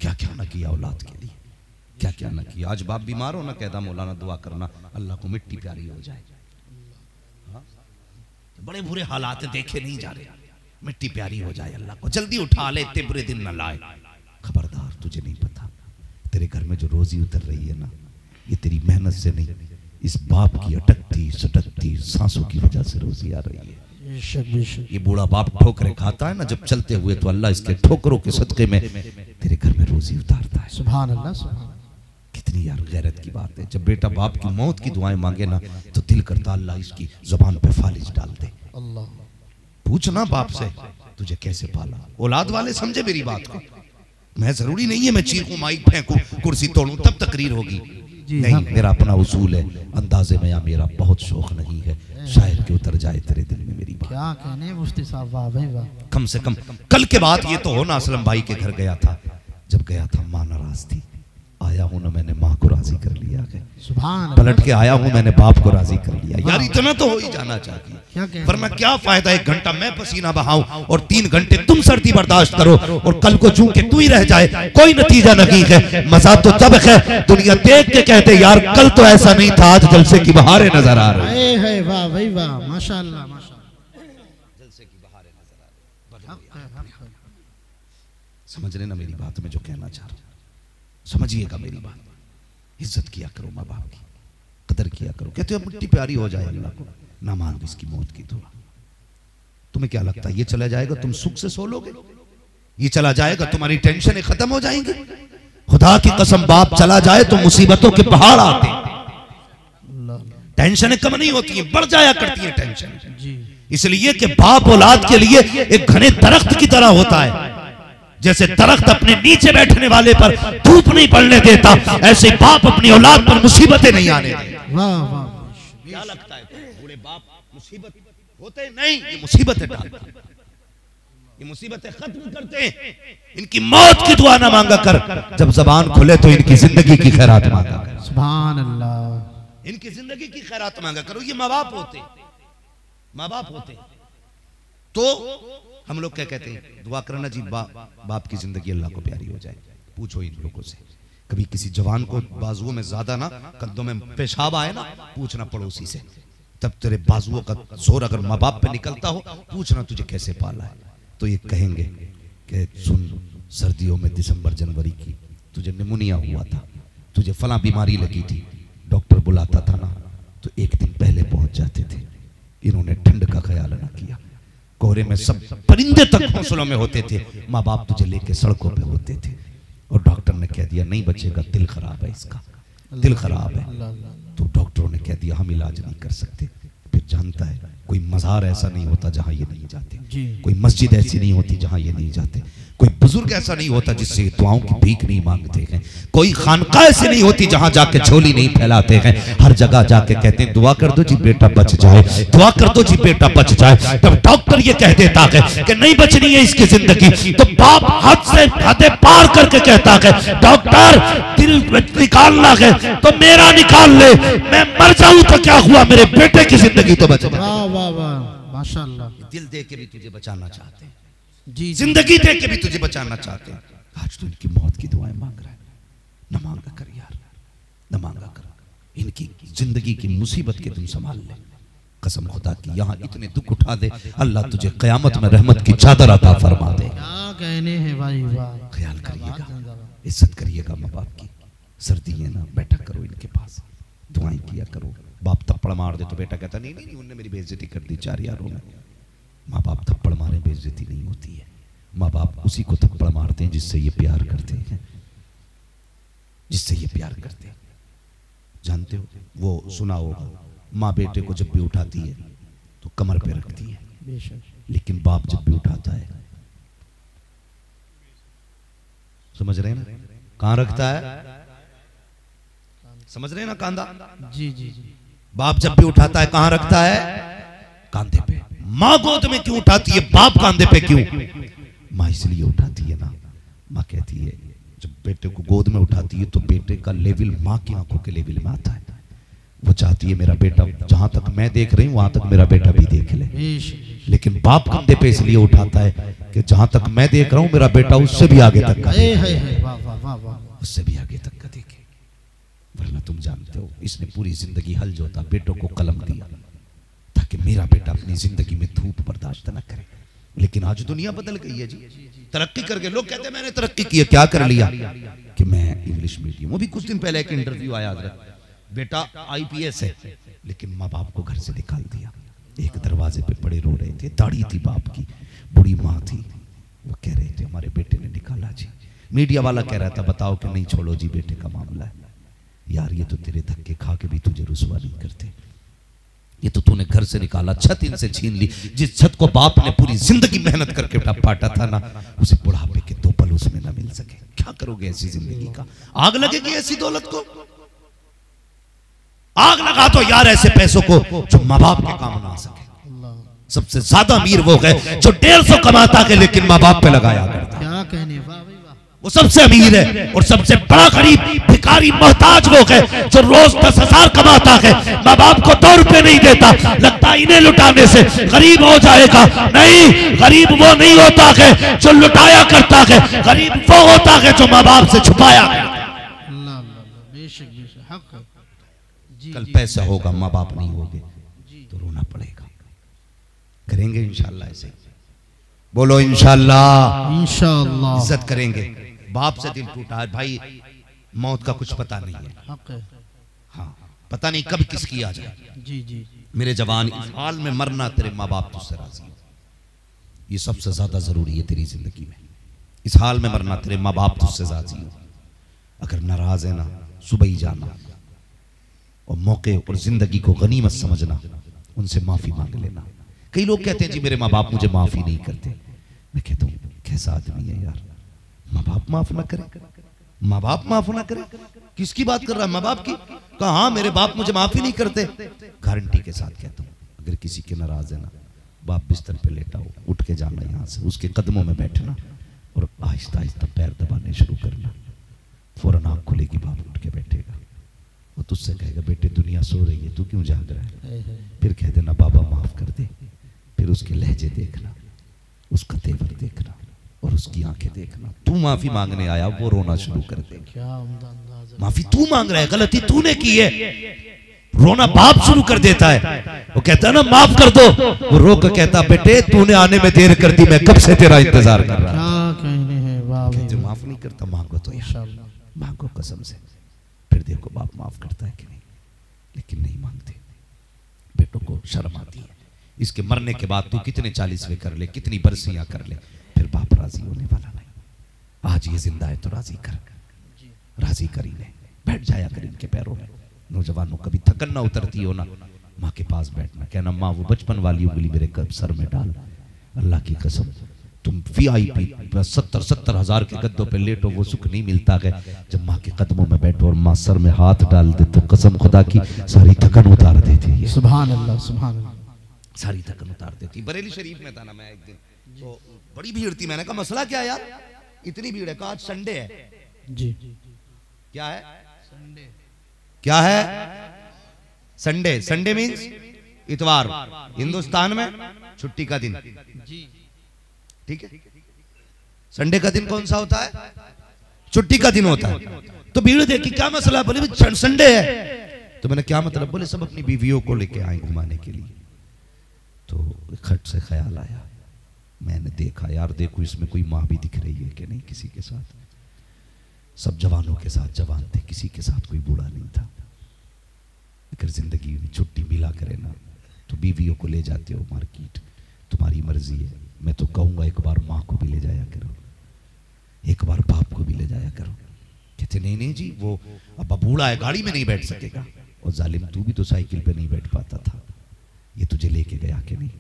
क्या क्या ना किया औलाद के लिए, क्या क्या ना किया। आज बाप बीमार हो ना कहता मौलाना दुआ करना अल्लाह को मिट्टी प्यारी हो जाए। हाँ? बड़े बुरे हालात देखे नहीं जा रहे, मिट्टी प्यारी हो जाए अल्लाह को, जल्दी उठा ले, इतने बुरे दिन न लाए। खबरदार तुझे नहीं पता तेरे घर में जो रोजी उतर रही है ना ये तेरी मेहनत से नहीं, इस बाप की अटकती सटकती सांसों की वजह से रोजी आ रही है। ये बूढ़ा बाप ठोकरें खाता है ना जब चलते हुए तो अल्लाह इसके ठोकरों के सदके में तेरे घर में रोजी उतारता है। सुभान अल्लाह सुभान। कितनी यार गैरत की बात है। जब बेटा बाप की मौत की दुआएं मांगे ना तो दिल करता अल्लाह इसकी जुबान पे फालिज डाल दे। अल्लाह पूछना बाप से तुझे कैसे पाला। औलाद वाले समझे मेरी बात को। मैं जरूरी नहीं है मैं चीखूं माइक फेंकूं कुर्सी तोड़ूं तब तकरीर होगी। नहीं हाँ। मेरा अपना उसूल है। अंदाजे में या मेरा बहुत शौक नहीं है शायर के उतर जाए तेरे दिल में मेरी बात। क्या कहने मुफ्ती साहब, वाह भाई वाह। कम से कम कल के बाद ये तो हो ना असलम भाई के घर गया था। जब गया था माँ नाराज थी, हूँ ना मैंने माँ को राजी कर लिया है, सुभान पलट के आया हूँ मैंने बाप को राजी कर लिया। यार इतना तो हो ही जाना चाहिए। क्या कह वरना क्या फायदा 1 घंटा मैं पसीना बहाऊं और 3 घंटे तुम सर्दी बर्दाश्त करो और कल को चूं के तू ही रह जाए, कोई नतीजा नहीं है। मजा तो तब है दुनिया देख के कहते यार कल तो ऐसा नहीं था, आज जलसे की बहारें नजर आ रही है। वाह भाई वाह, माशाअल्लाह माशाअल्लाह, जलसे की बहारें नजर आ रही। समझ रहे ना मेरी बात, में जो कहना चाह रहा हूं समझिएगा मेरी बात। इज्जत किया करो माँ बाप की, कदर किया करो। कहते हो मिट्टी प्यारी हो जाए अल्लाह को, ना मांगो इसकी मौत की दुआ। तुम्हें क्या लगता है ये चला जाएगा तुम सुख से सो लोगे? ये चला जाएगा तुम्हारी टेंशनें खत्म हो जाएंगी? खुदा की कसम बाप चला जाए तो मुसीबतों के पहाड़ आते, टेंशनें कम नहीं होती हैं, बढ़ जाया करती हैं टेंशन। इसलिए कि बाप औलाद के लिए एक घने दरख्त की तरह होता है। जैसे दरख्त अपने नीचे बैठने वाले पर धूप नहीं पड़ने देता, ऐसे बाप अपनी औलाद पर मुसीबतें नहीं आने देते। वाह वाह, क्या लगता है बूढ़े बाप मुसीबत होते नहीं? ये मुसीबतें डालते, ये मुसीबतें खत्म करते हैं। इनकी मौत की दुआ ना मांगा कर, जब जबान खुले तो इनकी जिंदगी की खैरात मांगा कर। सुभान अल्लाह, इनकी जिंदगी की खैरात मांगा करो। ये माँ बाप होते, माँ बाप होते। तो हम लोग क्या कहते हैं, दुआ करना जी बाप की जिंदगी अल्लाह को प्यारी हो जाए। पूछो इन लोगों से, कभी किसी जवान को बाजुओं में ज्यादा ना कंधों में पेशाब आए ना, पूछना पड़ोसी से, तब तेरे बाजुओं का जोर अगर माँ बाप पे निकलता हो, पूछना तुझे कैसे पाला है। तो ये कहेंगे कि सुन सर्दियों में दिसंबर जनवरी की तुझे निमोनिया हुआ था, तुझे फला बीमारी लगी थी, डॉक्टर बुलाता था ना तो 1 दिन पहले पहुंच जाते थे। इन्होंने ठंड का ख्याल ना किया, कोहरे में सब परिंदे तक घोंसलों में होते थे, माँ बाप तुझे लेके सड़कों पे होते थे और डॉक्टर ने कह दिया नहीं बचेगा, दिल खराब है इसका, दिल खराब है। तो डॉक्टरों ने कह दिया हम इलाज नहीं कर सकते। फिर जानता है कोई मज़ार ऐसा नहीं होता जहां ये नहीं जाते, कोई मस्जिद ऐसी नहीं होती जहां ये नहीं जाते, कोई बुजुर्ग ऐसा नहीं होता जिससे दुआओं की भीख नहीं मांगते हैं, कोई खानका ऐसी नहीं होती जहां जाके झोली नहीं फैलाते हैं। हर जगह जाके कहते हैं दुआ कर दो जी बेटा बच जाए, दुआ कर दो जी बेटा बच जाए। तब डॉक्टर ये कह देता है कि नहीं बचनी है इसकी जिंदगी, तो बाप हद से हदें पार करके कहता है डॉक्टर दिल निकालना है तो मेरा निकाल ले, मैं मर जाऊं तो क्या हुआ, मेरे बेटे की जिंदगी तो बच जाए। वाह वाह वाह, माशाअल्लाह। दिल दे के भी तुझे बचाना चाहते हैं, जी जिंदगी दे के भी तुझे बचाना चाहते हैं। आज तो इनकी मौत की दुआएं मांग रहा है, न मांगा कर यार, न मांगा कर। इनकी जिंदगी की मुसीबत के तुम संभाल ले, कसम खुदा की। यहाँ इतने दुख उठा दे अल्लाह तुझे कयामत में रहमत की चादर अता फरमा दे। क्या कहने हैं भाई, वाह। ख्याल करिएगा, इज्जत करिएगा माँ बाप की। सर्दी है ना, बैठा करो इनके पास, दुआएं किया करो। बाप थप्पड़ मार दे तो बेटा कहता नहीं नहीं उनने मेरी बेइज्जती कर दी 4 यारों में। माँ बाप थप्पड़ मारे बेइज्जती नहीं होती है, माँ बाप उसी को थप्पड़ मारते हैं जिससे ये प्यार करते हैं, जिससे ये प्यार करते हैं। जानते हो वो सुना होगा, माँ बेटे को जब भी उठाती है तो कमर पे रखती है, लेकिन बाप जब भी उठाता है समझ रहे हैं ना कहां रखता है, समझ रहे हैं ना कांधा। जी जी जी, बाप जब भी उठाता है कहां रखता है, कांधे पे। माँ गोद में क्यों उठाती है, बाप कांधे पे क्यों? माँ इसलिए उठाती है ना, माँ कहती है जब बेटे को गोद में उठाती है तो बेटे का लेवल माँ की आंखों के लेवल में आता है। वो चाहती है मेरा बेटा जहां तक मैं देख रही हूं वहां तक मेरा बेटा भी देख ले। लेकिन बाप कंधे पे इसलिए उठाता है कि जहां तक मैं देख रहा हूं मेरा बेटा उससे भी आगे तक का देखे, उससे भी आगे तक का देखे। वरना तुम जानते हो इसने पूरी जिंदगी हल जोता बेटों को कलम दिया ताकि मेरा बेटा अपनी जिंदगी में धूप बर्दाश्त न करे। लेकिन आज दुनिया बदल गई है जी, तरक्की करके लोग कहते हैं मैंने तरक्की की है, क्या कर लिया कि मैं इंग्लिश मीडियम। वो भी कुछ दिन पहले एक इंटरव्यू आया, बेटा IPS है लेकिन माँ बाप को घर से निकाल दिया। एक दरवाजे पे पड़े रो रहे थे, दाढ़ी थी बाप की, बुढ़ी माँ थी, वो कह रहे थे हमारे बेटे ने निकाला जी। मीडिया वाला कह रहा था बताओ कि नहीं छोड़ो जी बेटे का मामला है। यार ये तो तेरे धक्के खा के भी तुझे रुसवा नहीं करते, ये तो तूने घर से निकाला, छत इनसे छीन ली। जिस छत को बाप ने पूरी जिंदगी मेहनत करके पाटा था ना, उसे बुढ़ापे के 2 पल उसमें ना मिल सके। क्या करोगे ऐसी जिंदगी का? आग लगेगी ऐसी दौलत को, आग लगा दो यार ऐसे पैसों को जो माँ बाप के काम ना आ सके। सबसे ज्यादा अमीर वो है जो 150 कमाता है लेकिन माँ बाप पे लगाया करता है। क्या कहने, वो सबसे अमीर है। और सबसे बड़ा गरीब भिखारी भिखारी मोहताज लोग है जो रोज 10,000 कमाता है, माँ बाप को 2 रुपए नहीं देता, लगता इन्हें लुटाने से गरीब हो जाएगा। नहीं, गरीब वो नहीं होता है जो लुटाया करता है, गरीब वो होता है जो माँ बाप से छुपाया है। कल पैसा होगा, माँ बाप नहीं होंगे तो रोना पड़ेगा। करेंगे इंशाल्लाह ऐसे, बोलो इंशाल्लाह। इंशाल्लाह इज्जत करेंगे। बाप से दिल टूटा है भाई, मौत का कुछ पता नहीं है। हाँ, पता नहीं कब किसकी आ जाए। जी जी मेरे जवान, इस हाल में मरना तेरे माँ बाप तुझसे राजी हो, ये सबसे ज्यादा जरूरी है तेरी जिंदगी में। इस हाल में मरना तेरे माँ बाप तुझसे राजी हो। अगर नाराज है ना, सुबह ही जाना और मौके और जिंदगी को गनीमत समझना, उनसे माफी मांग लेना। कई लोग कहते हैं जी मेरे माँ बाप मुझे माफी नहीं करते। मैं कहता हूँ कैसा आदमी है यार, माँ बाप माफ ना करे, माँ बाप माफ ना करे, किसकी बात कर रहा है? माँ बाप की। कहा हाँ मेरे बाप मुझे माफी नहीं करते। गारंटी के साथ कहता हूँ, अगर किसी के नाराज है ना, बाप बिस्तर पे लेटा हो, उठ के जाना यहाँ से, उसके कदमों में बैठना और आहिस्ता आहिस्ता पैर दबाने शुरू करना। फौरन आँख खुलेगी, बाप उठ के बैठेगा, वो तुझसे कहेगा बेटे दुनिया सो रही है, तू क्यों जाग रहा है? फिर कह देना बाबा माफ कर दे। फिर उसके लहजे देखना, उसका तेवर देखना और उसकी आंखें देखना। तू माफी मांगने आया, वो रोना शुरू कर दे। माफी तू मांग रहा है, गलती तूने की है, रोना बाप शुरू कर देता है। वो कहता है ना माफ कर दो, वो रो कर कहता बेटे तूने आने में देर कर दी, मैं कब से तेरा इंतजार कर रहा था। कहते माफ नहीं करता, मांगो तो यार, मांगो कसम से। फिर देखो बाप माफ करता है कि नहीं, लेकिन नहीं मांगते। बेटों को शर्म आती है। इसके मरने के बाद तू कितने 40वें कर ले, कितनी बरसियां कर ले, फिर बाप राजी होने वाला नहीं। आज ये जिंदा है तो राजी कर, राजी कर ही ले, बैठ जाया कर इनके पैरों में। नौजवानों कभी थकन ना उतरती हो ना, माँ के पास बैठना, कहना माँ वो बचपन वाली उंगली मेरे सर में डाल। अल्लाह की कसम तुम VIP 70-70 हजार के गद्दों पे लेटो, वो सुख नहीं मिलता है जब माँ के कदमों में बैठो और माँ सर में हाथ डाल दे तो कसम खुदा की सारी थकन उतार देती है। सुभान अल्लाह, सुभान अल्लाह। सारी थकन उतार देती। बरेली शरीफ में था ना मैं एक दिन, तो बड़ी भीड़ थी। मैंने कहा मसला क्या यार, इतनी भीड़ है? कहा आज संडे है। जी क्या है? संडे। क्या है? संडे। संडे मीन्स इतवार, हिंदुस्तान में छुट्टी का दिन। ठीक है, संडे का दिन कौन सा होता है? छुट्टी का दिन होता है। तो भीड़ देखी, क्या मसला? बोले संडे है। तो मैंने क्या मतलब? बोले सब अपनी बीवियों को लेके आए घुमाने के लिए। तो खट से ख्याल आया, मैंने देखा यार देखो इसमें कोई माँ भी दिख रही है कि नहीं किसी के साथ। सब जवानों के साथ जवान थे, किसी के साथ कोई बूढ़ा नहीं था। अगर जिंदगी में छुट्टी मिला करे ना तो बीवियों को ले जाते हो मार्केट, तुम्हारी मर्जी है। मैं तो कहूँगा एक बार माँ को भी ले जाया करो, एक बार बाप को भी ले जाया करो। कहते नहीं नहीं जी वो अब बूढ़ा है, गाड़ी में नहीं बैठ सकेगा। और जालिम तू भी तो साइकिल पे नहीं बैठ पाता था, ये तुझे लेके गया कि नहीं?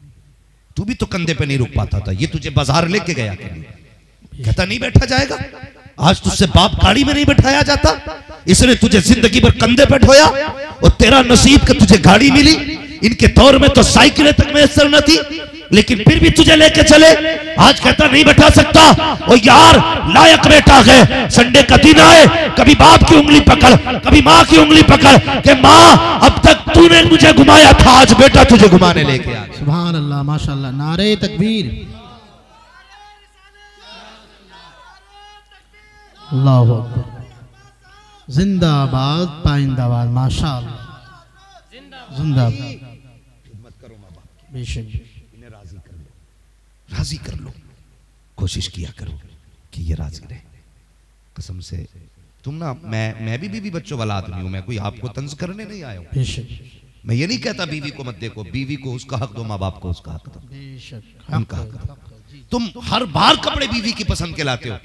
तू भी तो कंधे पे नहीं रुक पाता था, ये तुझे बाजार लेके गया कि नहीं? कहता नहीं बैठा जाएगा। आज तुझसे बाप गाड़ी में नहीं बैठाया जाता, इसने तुझे जिंदगी भर कंधे पे ढोया और तेरा नसीब कि तुझे गाड़ी मिली। इनके दौर में तो साइकिलें तक मैसर न थी, लेकिन फिर भी तुझे लेके चले। आज कहता नहीं बैठा सकता। ओ यार लायक बेटा है, संडे का दिन आए कभी बाप की उंगली पकड़, कभी माँ की उंगली पकड़ के माँ अब तक तूने मुझे घुमाया था, आज बेटा तुझे घुमाने लेके आ। सुभान अल्लाह, माशाअल्लाह, नारे तकबीर, अल्लाहु अकबर, जिंदाबाद पाइंदाबाद, माशाअल्लाह, जिंदाबाद। मत करो माँ बाप की, बेशक इन्हें राजी कर लो, राजी कर लो, कोशिश किया करो कि ये राजी रहे। कसम से तुम ना, मैं भी बीवी बच्चों वाला आदमी हूँ, मैं कोई आपको तंज करने नहीं आया हूँ। बेशक मैं ये नहीं कहता बीवी को मत देखो, बीवी को उसका हक दो, माँ बाप को उसका हक दो, बेशक उनका हक दो। तुम हर बार कपड़े बीवी की पसंद के लाते हो,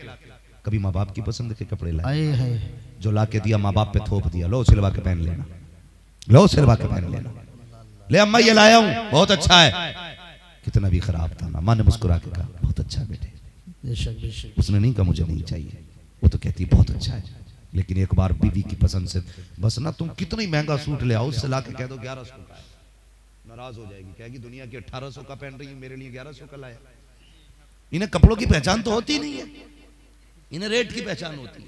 कभी माँ बाप की पसंद के कपड़े लाए? है जो ला के दिया माँ बाप पे थोप दिया, लो सिलवा के पहन लेना, लो सिलवा के पहन लेना। ले अम्मा ये लाया हूँ, बहुत अच्छा है। कितना भी खराब था ना, माँ ने मुस्कुरा के कहा बहुत अच्छा है बेटे। बेशक बेशक, उसने नहीं कहा मुझे नहीं चाहिए, वो तो कहती बहुत अच्छा है। लेकिन एक बार बीवी की पसंद से बस ना, तुम कितना ही महंगा सूट ले आओ, उससे ला के कह दो 1100 का है, नाराज हो जाएगी, कहेगी दुनिया की 1800 का पहन रही है, मेरे लिए 1100 का लाया। इन्हें कपड़ों की पहचान तो होती नहीं है, इन्हें रेट की पहचान होती है।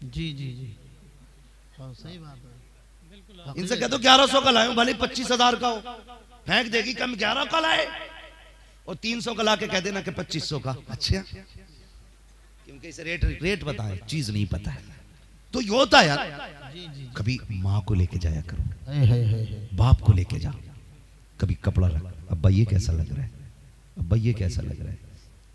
जी जी जी, सही बात है। इनसे कह दो 1100 का लाए, भले 25,000 का हो, फेंक देगी कम 11 का लाए, और 300 का ला के कह देना कि 2500 का। अच्छा, क्योंकि इसे रेट बताए, चीज नहीं पता है। तो ये होता है यार। कभी माँ को लेके जाया करो, बाप को लेके जाओ, कभी कपड़ा रख, अब्बा ये कैसा लग रहा है, अब्बा ये कैसा लग रहा है,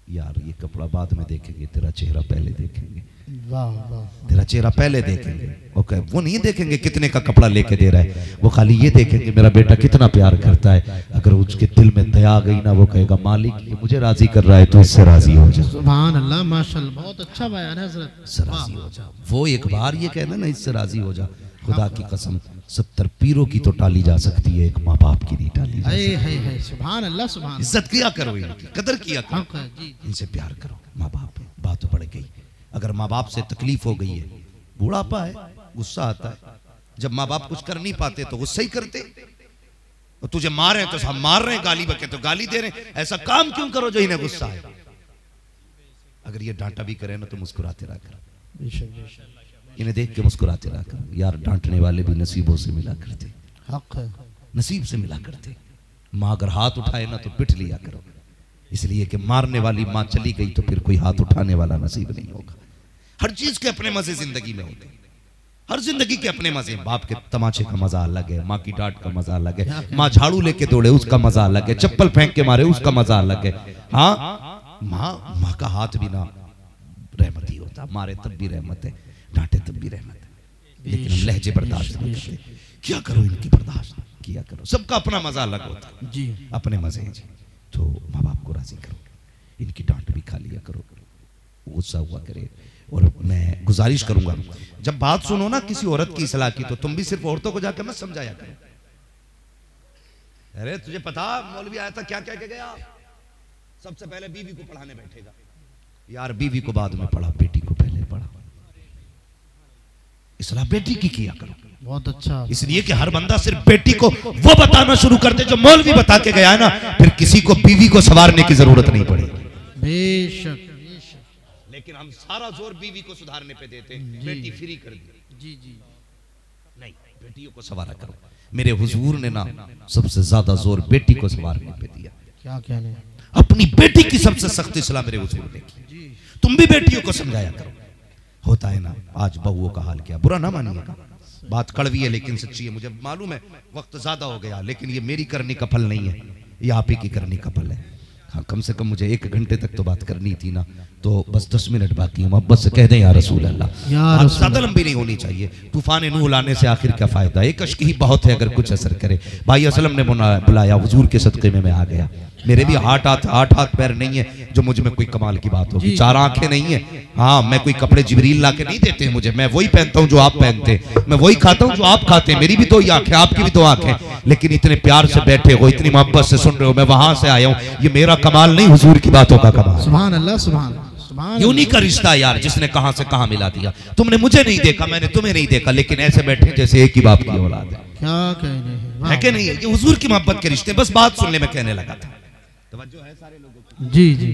यार ये कपड़ा बाद में देखेंगे, तेरा चेहरा पहले देखेंगे। वाह वाह। तेरा चेहरा पहले देखेंगे। ओके, वो नहीं देखेंगे कितने का कपड़ा लेके दे रहा है, वो खाली ये देखेंगे मेरा बेटा कितना प्यार करता है। अगर उसके दिल में दया आ गई ना, वो कहेगा मालिक ये मुझे राजी कर रहा है तो इससे राजी हो जा। सुभान अल्लाह, माशाअल्लाह, बहुत अच्छा बयान है हज़रत। इससे राजी हो जा। वो एक बार ये कहना ना इससे राजी हो जा, खुदा की कसम 70 पीरों की तो टाली जा सकती है, एक माँ बाप की नहीं टाली जा सकती। सुभान अल्लाह, सुभान। इज्जत किया करो, इनकी कदर किया करो, जी। इनसे प्यार करो। माँ बाप बात तो पड़ गई। अगर माँ बाप से तकलीफ हो गई है, बूढ़ापा है, गुस्सा आता है, जब माँ बाप कुछ कर नहीं पाते तो गुस्सा ही करते, तो तुझे मारे तो हम मार रहे हैं, गाली बके तो गाली दे रहे हैं, ऐसा काम क्यों करो जो इन्हें गुस्सा है। अगर ये डांटा भी करे ना तो मुस्कुराते रहा करो, इन्हें देख के मुस्कुराते रहा करो। यार डांटने वाले भी नसीबों से मिला करते, हक है, नसीब से मिला करते। माँ अगर हाथ उठाए ना तो पिट लिया करो, इसलिए कि मारने वाली माँ चली गई तो फिर कोई हाथ उठाने वाला नसीब नहीं होगा। हर चीज के अपने मजे जिंदगी में होते हैं, हर जिंदगी के अपने मजे। बाप के तमाचे का मजा अलग है, माँ की डांट का मजा अलग है, माँ झाड़ू लेके दौड़े उसका मजा अलग है, चप्पल फेंक के मारे उसका मजा अलग है। हाँ, माँ का हाथ भी ना रहमत ही होता, मारे तब भी रहमत है, डांटे तब भी रहमत है, लेकिन हम लहजे बर्दाश्त नहीं करते। क्या करो, इनकी बर्दाश्त किया करो। सबका अपना मजा अलग होता है जी, अपने मजे हैं जी। तो माँ बाप को राजी करो, इनकी डांट भी खा लिया करो, गुस्सा हुआ करे। और मैं गुजारिश करूंगा, जब बात सुनो ना किसी औरत की सलाह की, तो तुम भी सिर्फ औरतों को जाकर मत समझाया करो। अरे तुझे पता मौलवी आया था क्या क्या क्या गया, सबसे पहले बीवी को पढ़ाने बैठेगा। यार बीवी को बाद में पढ़ा, बेटी को पहले पढ़ा। इसलिए बेटी की किया करो। बहुत अच्छा। इसलिए कि हर बंदा सिर्फ बेटी को वो बताना शुरू कर दे जो मौलवी बता के गया है ना, फिर किसी को बीवी को संवारने की जरूरत नहीं पड़ेगी। बेशक। लेकिन हम सारा जोर बीवी को सुधारने पे देते हैं, बेटी फ्री कर दी। जी जी, नहीं, बेटियों को संवारा करो। मेरे हुजूर ने ना सबसे ज्यादा जोर बेटी को संवारने पे दिया। क्या कहने, अपनी बेटी की सबसे सख्त इस्लाह मेरे हुजूर ने की। तुम भी बेटियों को समझाया करो। होता है ना आज बहुओं का हाल क्या, बुरा ना मानिएगा, बात कड़वी है लेकिन सच्ची है। मुझे मालूम है वक्त ज्यादा हो गया, लेकिन ये मेरी करने का फल नहीं है, ये आप ही की करने का फल है। हाँ, कम से कम मुझे 1 घंटे तक तो बात करनी थी ना, तो बस 10 मिनट बाकी है। मोहब्बत से कह दें या रसूल अल्लाह, ज्यादा लंबी नहीं होनी चाहिए। तूफान नूह लाने से आखिर क्या फायदा, एक अश्क ही बहुत है अगर कुछ असर करे। भाई असलम ने बुलाया, हुजूर के सदक़े में मैं आ गया। मेरे भी 8 हाथ पैर नहीं है जो मुझ में कोई कमाल की बात होगी, 4 आंखें नहीं है। हाँ, मैं कोई कपड़े जिब्रील ला के नहीं देते हैं मुझे, मैं वही पहनता हूँ जो आप पहनते हैं, मैं वही खाता हूँ जो आप खाते हैं। मेरी भी 2 आंखें, आपकी भी 2 आंखें, लेकिन इतने प्यार से बैठे हो, इतनी मोहब्बत से सुन रहे हो। मैं वहां से आया हूँ, ये मेरा कमाल नहीं, हुजूर की बातों का कमाल। सुभान अल्लाह, सुभान सुभान। ये उन्हीं का रिश्ता यार, जिसने कहां से कहां मिला दिया। तुमने मुझे नहीं देखा, मैंने तुम्हें नहीं देखा, लेकिन ऐसे बैठे जैसे एक ही बाप की औलाद है। क्या कहने है कि नहीं है? ये हुजूर की मोहब्बत के रिश्ते। बस बात सुनने में कहने लगा था, तवज्जो है सारे लोगों की। जी जी,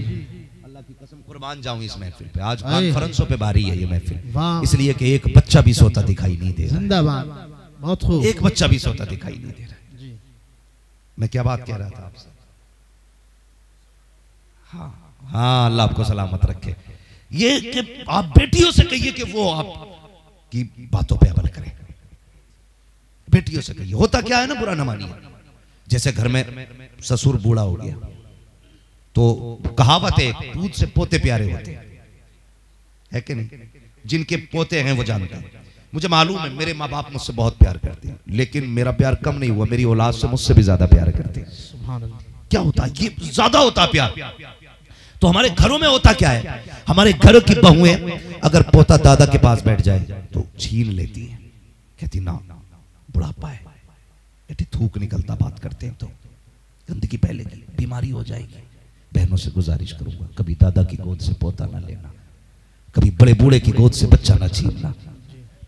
अल्लाह की कसम कुर्बान जाऊं इस महफिल पे। आज कॉन्फ्रेंसों पे बारी है ये महफिल, वाह। इसलिए कि एक बच्चा भी सोता दिखाई नहीं दे रहा। जिंदाबाद, बहुत खूब। एक बच्चा भी सोता दिखाई नहीं दे रहा। जी, मैं क्या बात कह रहा था आपसे? हाँ हाँ, अल्लाह आपको सलामत रखे। ये कि आप बेटियों से कहिए कि वो आपकी बातों पे अमल करें। बेटियों से कहिए। होता क्या है ना, बुरा न मानिए। जैसे घर में ससुर बूढ़ा हो गया तो कहावत है, दूध से पोते प्यारे होते हैं, है कि नहीं? जिनके पोते हैं वो जानते हैं। मुझे मालूम है मेरे माँ बाप मुझसे बहुत प्यार करते हैं, लेकिन मेरा प्यार कम नहीं हुआ, मेरी औलाद से मुझसे भी ज्यादा प्यार करते हैं। सुभान अल्लाह। क्या होता है, ये ज्यादा होता है प्यार। तो हमारे घरों में होता क्या है, हमारे घर की बहुएं अगर पोता दादा के पास बैठ जाए तो छीन लेती हैं, कहती ना बुढ़ापा है, बेटी थूक निकलता, बात करते हैं तो गंदगी फैलेगी, बीमारी हो जाएगी। बहनों से गुजारिश करूंगा, कभी दादा की गोद से पोता ना लेना, कभी बड़े बूढ़े की गोद से बच्चा ना छीनना।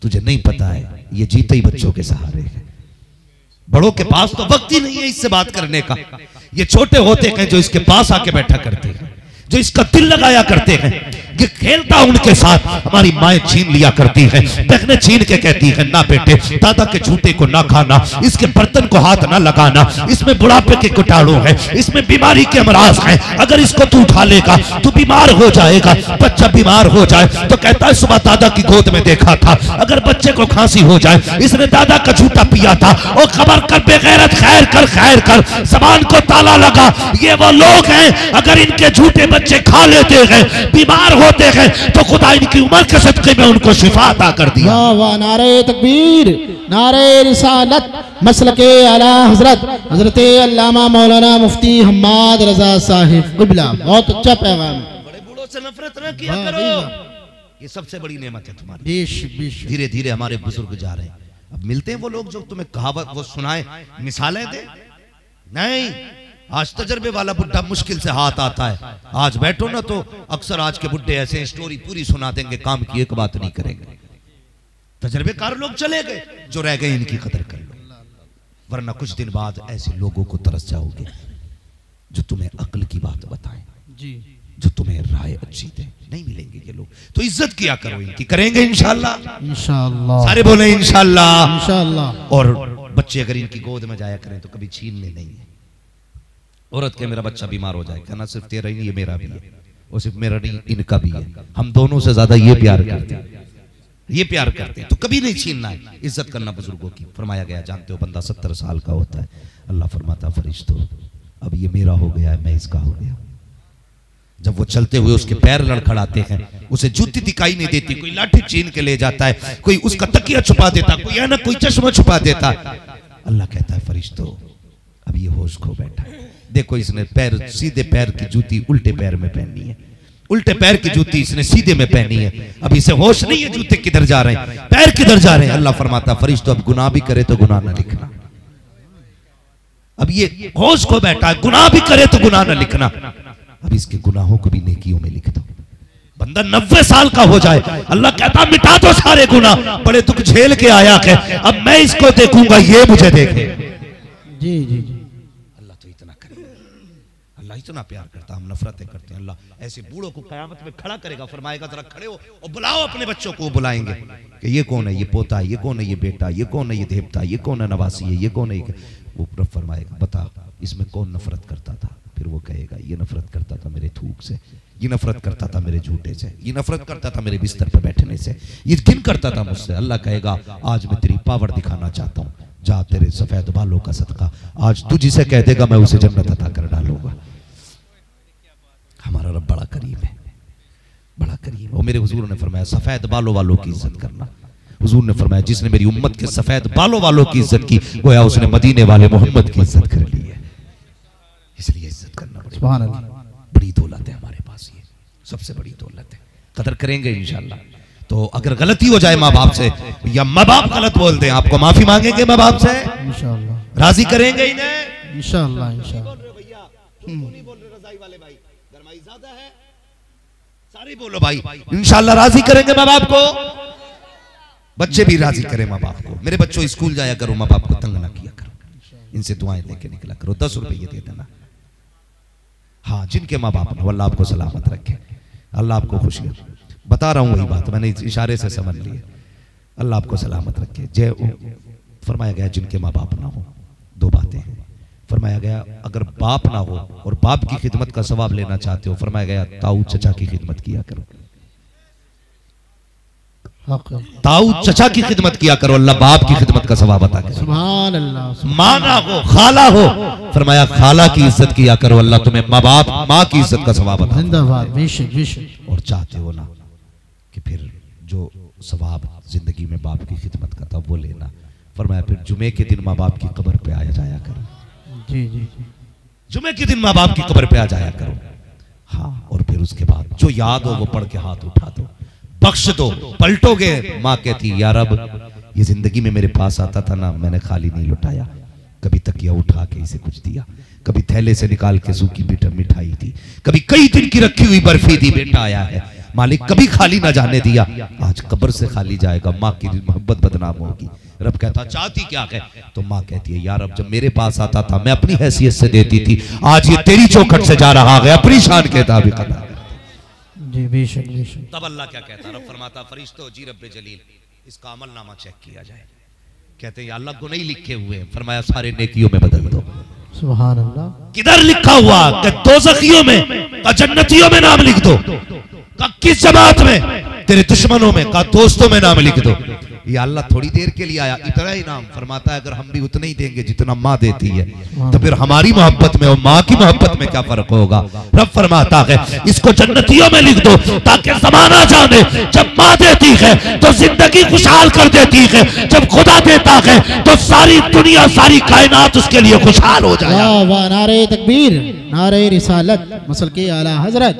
तुझे नहीं पता है ये जीते ही बच्चों के सहारे है। बड़ों के पास तो वक्त ही नहीं है इससे बात करने का। ये छोटे होते हैं जो इसके पास आके बैठा करते हैं, जो इसका दिल लगाया करते हैं, ये खेलता उनके साथ। हमारी माएँ छीन लिया करती है, बहनें छीन के कहती है ना बेटे दादा के जूते को ना खाना, इसके बर्तन को हाथ ना लगाना, इसमें बुढ़ापे के कीटाणु है, इसमें बीमारी के अमराज है, अगर इसको तू उठा लेगा तो बीमार हो जाएगा। बच्चा बीमार हो जाए तो कहता है सुबह दादा की गोद में देखा था। अगर बच्चे को खांसी हो जाए इसने दादा का जूता पिया था, और खबर कर बेगैरत खैर कर जबान को ताला लगा। ये वो लोग हैं अगर इनके झूठे बच्चे खा लेते हैं बीमार होते हैं तो खुदा इनकी उम्र के सदके में उनको शिफा अता कर दिया। वाह वाह, नारे तकबीर, नारे रिसालत, मसलके आला हजरत हजरत अल्लामा मौलाना मुफ्ती हम्माद रजा साहिब क़िबला। बहुत अच्छा पैगाम। बड़े बूढ़ों से नफरत न किया करो, ये सबसे बड़ी नेमत है तुम्हारी। धीरे धीरे हमारे बुजुर्ग जा रहे हैं। अब मिलते हैं वो लोग जो तुम्हें कहावत वो सुनाए, मिसालें दे। नहीं, आज तजर्बे वाला बुड्ढा मुश्किल से हाथ आता है। आज बैठो ना तो अक्सर आज के बुड्ढे ऐसे स्टोरी पूरी सुना देंगे, काम की एक बात नहीं करेंगे। तजर्बेकार लोग चले गए, जो रह गए इनकी कदर कर लो, वरना कुछ दिन बाद ऐसे लोगों को तरस जाओगे जो तुम्हें अक्ल की बात बताएं जी, जो तुम्हें राय अच्छी दे। नहीं मिलेंगे ये लोग, तो इज्जत किया करो इनकी। करेंगे इंशाल्लाह, इंशाल्लाह, सारे बोले इंशाल्लाह, इंशाल्लाह। और बच्चे अगर इनकी गोद में जाया करें तो कभी छीनने नहीं है। औरत के मेरा बच्चा बीमार हो जाए, कहना सिर्फ तेरा ही नहीं, ये मेरा भी है, और सिर्फ मेरा नहीं इनका भी है। हम दोनों से ज्यादा ये प्यार करते हैं, ये प्यार करते हैं, तो कभी नहीं छीनना है। इज्जत करना बुजुर्गों की। फरमाया गया, जानते हो बंदा 70 साल का होता है, अल्लाह फरमाता फरिश्तों अब ये मेरा हो गया है, मैं इसका हो गया। जब वो चलते हुए उसके पैर लड़खड़ाते हैं, उसे जूती दिखाई नहीं देती, कोई लाठी छीन के ले जाता है, कोई उसका तकिया छुपा देता, कोई है ना कोई चश्मा छुपा देता। अल्लाह कहता है फरिश्तों अब ये होश खो बैठा है। देखो इसने पैर, सीधे पैर की जूती उल्टे पैर में पहनी है, उल्टे पैर की जूती इसने सीधे में पहनी है। अब इसे होश नहीं है जूते किधर जा रहे हैं, पैर किधर जा रहे हैं। अल्लाह फरमाता फरिश्तों अब गुनाह भी करे तो गुनाह ना लिखना। अब ये होश खो बैठा है, गुनाह भी करे तो गुनाह ना लिखना। अब इसके गुनाहों को भी नेकियों में लिख दो। बंदा 90 साल का हो जाए, अल्लाह कहता मिटा दो सारे गुनाह, बड़े दुख झेल के आया है, अब मैं इसको देखूंगा ये मुझे देखे। जी जी जी, अल्लाह तो इतना करे, अल्लाह इतना प्यार करता, हम नफरतें करते हैं। अल्लाह ऐसे बूढ़ों को कयामत में खड़ा करेगा, फरमाएगा जरा खड़े हो और बुलाओ अपने बच्चों को। बुलाएंगे कि ये कौन है, ये पोता है, ये कौन है, ये बेटा, ये कौन है, ये देवता, ये कौन है, नवासी है, ये कौन है। वो रब फरमाएगा बता इसमें कौन नफरत करता था। फिर वो कहेगा ये नफरत करता था मेरे थूक से, ये नफरत करता था मेरे झूठे से, ये नफरत करता था मेरे बिस्तर पर बैठने से, ये घिन करता था मुझसे। अल्लाह कहेगा आज मैं तेरी पावर दिखाना चाहता हूँ, जा तेरे सफेद बालों का सदका आज तू जिसे कह देगा मैं उसे जन्नत अता कर डालूंगा। हमारा रब बड़ा करीम है, बड़ा करीम। और मेरे हुजूर ने फरमाया सफेद बालों वालों की इज्जत करना। हुजूर ने फरमाया जिसने मेरी उम्मत के सफेद बालों वालों की इज्जत की गोया उसने मदीने वाले मोहम्मद की इज्जत कर ली है। इसलिए इज्जत करना बड़ी दौलत है हमारे पास, ये सबसे बड़ी दौलत है। कदर करेंगे इंशाल्लाह। तो अगर गलती हो जाए माँ बाप से, या माँ बाप गलत बोलते हैं, आपको माफी मांगेंगे माँ बाप से, इंशाल्लाह राजी करेंगे इन्हें इंशाल्लाह। इंशाल्लाह सारे बोलो भाई इंशाल्लाह राजी करेंगे माँ बाप को, बच्चे भी राजी करें माँ बाप को। मेरे बच्चों स्कूल जाया करो, माँ बाप को तंग ना किया करो, इनसे दुआएं लेके निकला करो, 10 रुपए दे देना। हाँ जिनके माँ बाप ना, अल्लाह आपको सलामत रखे, अल्लाह आपको खुशी। बता रहा हूँ वही बात, मैंने इशारे से समझ लिया। अल्लाह आपको सलामत रखे। जय फरमाया गया जिनके माँ बाप ना हो, 2 बातें हैं। फरमाया गया अगर बाप ना हो और बाप की खिदमत का सवाब लेना चाहते हो, फरमाया गया ताऊ चचा की खिदमत किया करो, ताऊ चचा की खिदमत किया करो, अल्लाह बाप की खिदमत का सवाब अता करे। सुभान अल्लाह। माँ ना हो खाला हो, फरमाया खाला की इज्जत किया करो, अल्लाह तुम्हें माँ बाप माँ की इज्जत का सवाब अता करे। जिंदाबाद, बेशक बेशक। और चाहते हो ना कि फिर जो सवाब जिंदगी में बाप की खिदमत का था वो लेना, फरमाया फिर जुमे के दिन माँ बाप की कब्र पे आया जाया करो। जी जी जी, जुमे के दिन माँ बाप की कब्र पे आ जाया करो। हाँ, और फिर उसके बाद जो याद हो वो पढ़ के हाथ उठा दो, बख्श दो। पलटोगे माँ कहती या रब ये जिंदगी में मेरे पास आता था ना, मैंने खाली नहीं लुटाया, कभी तकिया उठा के इसे कुछ दिया, कभी थैले से निकाल के सूखी मिठाई दी, कभी कई दिन की रखी हुई बर्फी दी, बेटा आया है मालिक कभी खाली ना जाने दिया, आज कब्र से खाली जाएगा, माँ की मोहब्बत बदनाम होगी। रब कहता चाहती क्या है, तो माँ कहती है यार अब जब मेरे पास आता था मैं अपनी हैसियत से देती थी, आज ये तेरी चौखट से जा रहा है, अपनी शान के ताबिक अदा। जी बेशक बेशक। तब अल्लाह क्या कहता, रब फरमाता फरिश्तो जी रब्बे जलील इसका अमल नामा चेक किया जाए। कहते हैं अल्लाह को नहीं लिखे हुए हैं, फरमाया सारे नेकियों में बदल दो। सुभान अल्लाह। किधर लिखा हुआ कि दोज़खियों में का जन्नतियों में नाम लिख दो, का किस जमात में, तेरे दुश्मनों में का दोस्तों में नाम लिख दो। ये अल्लाह थोड़ी देर के लिए आया, इतना ही नाम फरमाता है अगर हम भी उतना ही देंगे जितना माँ देती है तो फिर हमारी मोहब्बत में और माँ की मोहब्बत में क्या फर्क होगा। रब फरमाता है इसको जन्नतियों में लिख दो ताकि ज़माना जाने जब माँ देती है तो जिंदगी खुशहाल कर देती है, जब खुदा देता है तो सारी दुनिया सारी कायनात उसके लिए खुशहाल हो जाए। वाह वाह, नारे तकबीर, नारे रिसालत, मसल के आला हजरत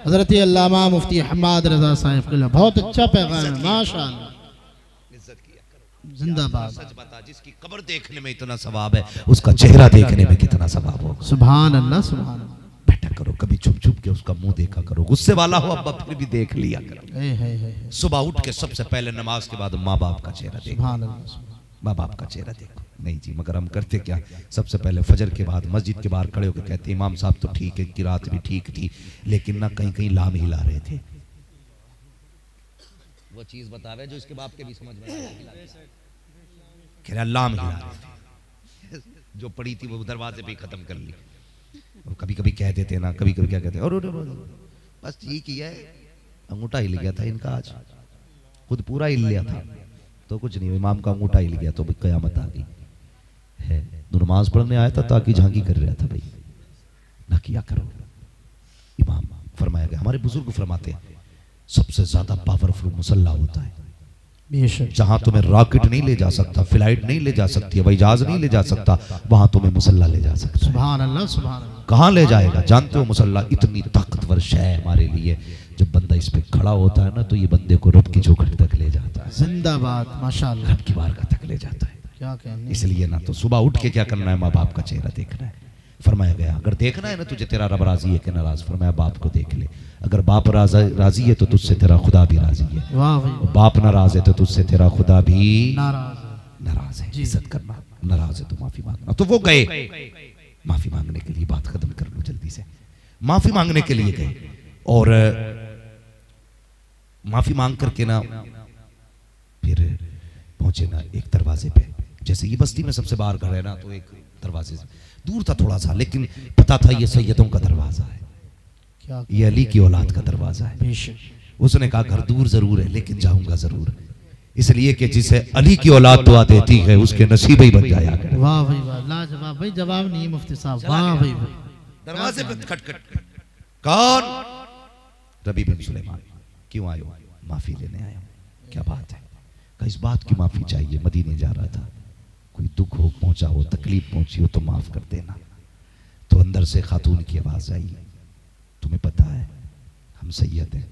हजरत अल्लामा मुफ्ती हम्माद रजा साहिब। बहुत अच्छा पैगाम है माशाअल्लाह। जिंदाबाद। सच बता, जिसकी कब्र देखने में इतना सवाब है उसका चेहरा देखने में कितना सवाब होगा। सुभान अल्लाह सुभान अल्लाह। बैठा करो, कभी छुप छुप के उसका मुंह देखा करो, गुस्से वाला हो अब्बा फिर भी देख लिया करो। सुबह उठ के सबसे पहले नमाज के बाद माँ बाप का चेहरा देखो। सुभान अल्लाह। माँ बाप का चेहरा देखो। नहीं जी, मगर हम करते क्या, सबसे पहले फजर के बाद मस्जिद के बाहर खड़े होकर कहते इमाम साहब तो ठीक है कि रात भी ठीक थी लेकिन ना कहीं कहीं लाम हिला रहे थे। वो चीज बतावे जो इसके बाप के भी समझ में कह रहा लाम हिला रहे थे, जो पड़ी थी वो दरवाजे पे खत्म कर ली। और कभी कभी कह देते ना, कभी कभी क्या कहते और बस ठीक ही है, अंगूठा हिल गया था इनका, आज खुद पूरा हिल लिया था तो कुछ नहीं, इमाम का अंगूठा हिल गया तो कयामत आ गई है। नमाज पढ़ने आया था ताकि झांकी कर रहा था, भाई ना किया करो। इमाम फरमाया गया, हमारे बुजुर्ग फरमाते हैं सबसे ज्यादा पावरफुल मुसल्ला होता है जहां तुम्हें रॉकेट नहीं ले जा सकता, फ्लाइट नहीं ले जा सकती, हवाई जहाज नहीं ले जा सकता, वहां तुम्हें मुसल्ला ले जा सकता है। सुभान अल्लाह सुभान अल्लाह। कहां ले जाएगा जानते हो? मुसल्ला इतनी ताकतवर शय है हमारे लिए, जब बंदा इस पे खड़ा होता है ना तो ये बंदे को रब की चौखट तक ले जाता है। जिंदाबाद माशाअल्लाह। रब की बारगाह तक ले जाता है। क्या कहने। इसलिए ना तो सुबह उठ के क्या करना है, माँ बाप का चेहरा देखना है। फरमाया गया अगर देखना है ना तुझे तेरा रब राजी है कि नाराज, फरमाया बाप को देख ले, अगर बाप राजी है तो तुझसे तेरा खुदा भी राजी है, वाह भाई। बाप नाराज है तो तुझसे तेरा खुदा भी नाराज है। इज्जत करना, नाराज है तो माफी मांगना। तो वो गए माफी मांगने के लिए, बात खत्म कर लो जल्दी से। माफी मांगने के लिए गए और माफी मांग करके ना फिर पहुंचे ना एक दरवाजे पे। जैसे ये बस्ती में सबसे बाहर घर है ना, तो एक दरवाजे से दूर था थोड़ा सा, लेकिन पता था ये सैयदों का दरवाजा है, क्या ये अली की औलाद का दरवाजा है। उसने कहा घर दूर जरूर है लेकिन जाऊंगा जरूर, इसलिए कि जिसे अली की औलाद दुआ देती है उसके नसीब ही बन जाया करे। वाह भाई वाह, लाजवाब भाई, जवाब नहीं मुफ्ती साहब, वाह भाई भाई। दरवाजे पे खटखट, कौन? रबी बिन सुलेमान। क्यों आयो? माफी लेने आया। क्या बात है? इस बात की माफी चाहिए, मदीने जा रहा था, कोई दुख हो पहुंचा हो, तकलीफ पहुंची हो तो माफ कर देना। तो अंदर से खातून की आवाज आई, तुम्हें पता है हम सैयद हैं,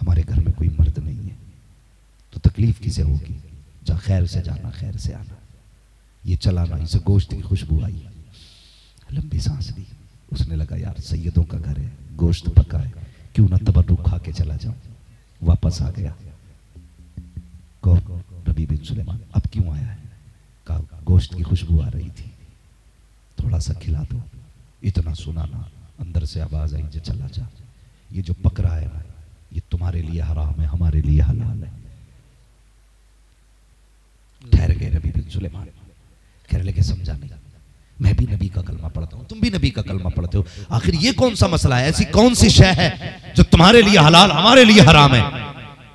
हमारे घर में कोई मर्द नहीं है, तो तकलीफ किसे होगी? जा खैर से जाना खैर से आना। ये चला ना, इसे गोश्त की खुशबू आई, लंबी सांस ली। उसने लगा यार सैयदों का घर है, गोश्त पका है, क्यों ना तबर्रुक खा के चला जाऊं। वापस आ गया। रबी बिन सुलेमान अब क्यों आया है? कहा गोश्त की खुशबू आ रही थी, थोड़ा सा खिला दो। इतना सुना ना, अंदर से आवाज आई जो चला जा, ये जो पक रहा है ना ये तुम्हारे लिए हराम है, हमारे लिए हलाल है। ठहर गए रबी बिन सुलेमान, खैर लेके समझा नहीं, मैं भी नबी का कलमा पढ़ता हूँ, तुम भी नबी का कलमा पढ़ते हो, आखिर ये कौन सा मसला है? ऐसी कौन सी शय है जो तुम्हारे लिए हलाल हमारे लिए हराम है?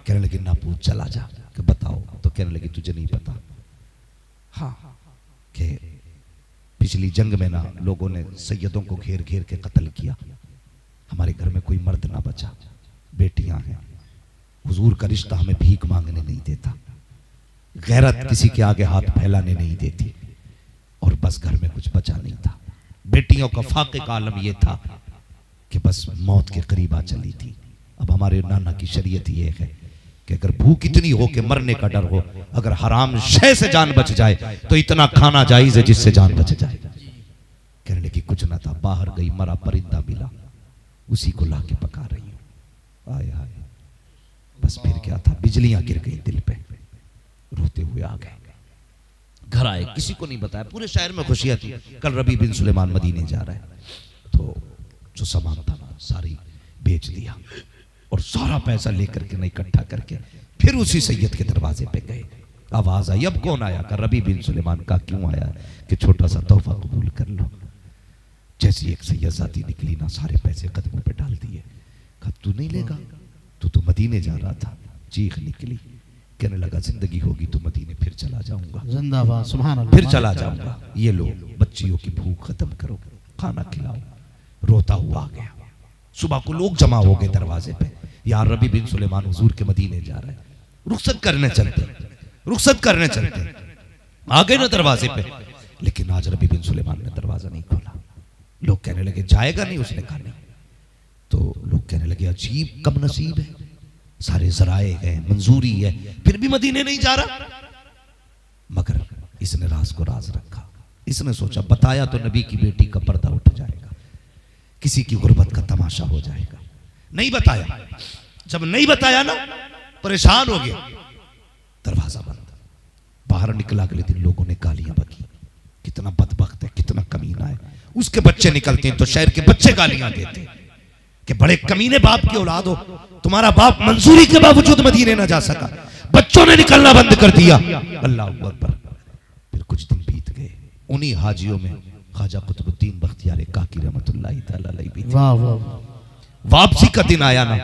कहने लगे ना पूछ, चला जा कि बताओ। तो कहने लगे तुझे नहीं पता? हाँ, कि पिछली जंग में ना लोगों ने सैयदों को घेर घेर के कत्ल किया, हमारे घर में कोई मर्द ना बचा, बेटियां हैं, हुजूर का रिश्ता हमें भीख मांगने नहीं देता, गैरत किसी के आगे हाथ फैलाने नहीं देती, और बस घर में कुछ बचा नहीं था। बेटियों का फाके का आलम यह था कि बस मौत के करीब आ चली थी। अब हमारे नाना की शरीयत ये है कि अगर भूख इतनी हो कि मरने का डर हो, अगर हराम शय से जान बच जाए तो इतना खाना जायज है जिससे जान बच जाए। कहने लगी कुछ ना था, बाहर गई, मरा परिंदा मिला, उसी को लाके पका रही हूं। आए आए, बस फिर क्या था, बिजलियां गिर गई दिल पे, रोते हुए आ गए, घर आए, किसी को नहीं बताया, पूरे शहर में खुशियां थी, कल रबी बिन सुलेमान मदीने जा रहा है। तो जो सामान था ना सारी बेच दिया, और सारा पैसा लेकर के नहीं इकट्ठा करके फिर उसी सैयद के दरवाजे पे गए। आवाज आई, अब कौन आया? का रबी बिन सुलेमान का। क्यों आया? कि छोटा सा तोहफा कबूल कर लो। जैसी एक सैयदजादी निकली ना, सारे पैसे कदमों पे डाल दिए। कहा तू नहीं लेगा? तू तो मदीने जा रहा था। चीख निकली, कहने लगा जिंदगी होगी तो मदीने फिर चला जाऊंगा, जिंदाबाद, सुभान अल्लाह, फिर चला जाऊंगा। ये लो बच्चियों की भूख खत्म करो, खाना खिलाओ। रोता हुआ आ गया। सुबह को लोग जमा हो गए दरवाजे पे। यार रबी बिन सुलेमान हुजूर के मदीने जा रहे हैं, रुखसत करने चलते, रुखसत करने चलते। आ गए ना दरवाजे पे, लेकिन आज रबी बिन सुलेमान ने दरवाजा नहीं खोला। लोग कहने लगे जाएगा नहीं? उसने कहा नहीं। तो लोग कहने लगे अजीब कम नसीब है, सारे जराए हैं, मंजूरी है, फिर भी मदीने नहीं जा रहा। मगर इसने राज को राज रखा। इसने सोचा बताया तो नबी की बेटी का पर्दा उठ जाएगा, किसी की गुर्बत का तमाशा हो जाएगा। नहीं बताया। जब नहीं बताया ना, परेशान हो गया। दरवाजा बंद। बाहर निकला। अगले दिन लोगों ने गालियां बकी, कितना बदबख्त है, कितना कमीना है। उसके बच्चे निकलते हैं तो शहर के बच्चे गालियां देते हैं कि बड़े कमीने बाप की औलाद हो, तुम्हारा बाप मंजूरी के बावजूद मदीने ना जा सका। बच्चों ने निकलना बंद कर दिया। अल्लाह अकबर। फिर कुछ दिन बीत गए। उन्हीं हाजियों में ख्वाजा कुतुबुद्दीन बख्तियार काकी रहमतुल्लाहि तआला अलैहि भी थे। वाह वाह। वापसी का दिन आया ना,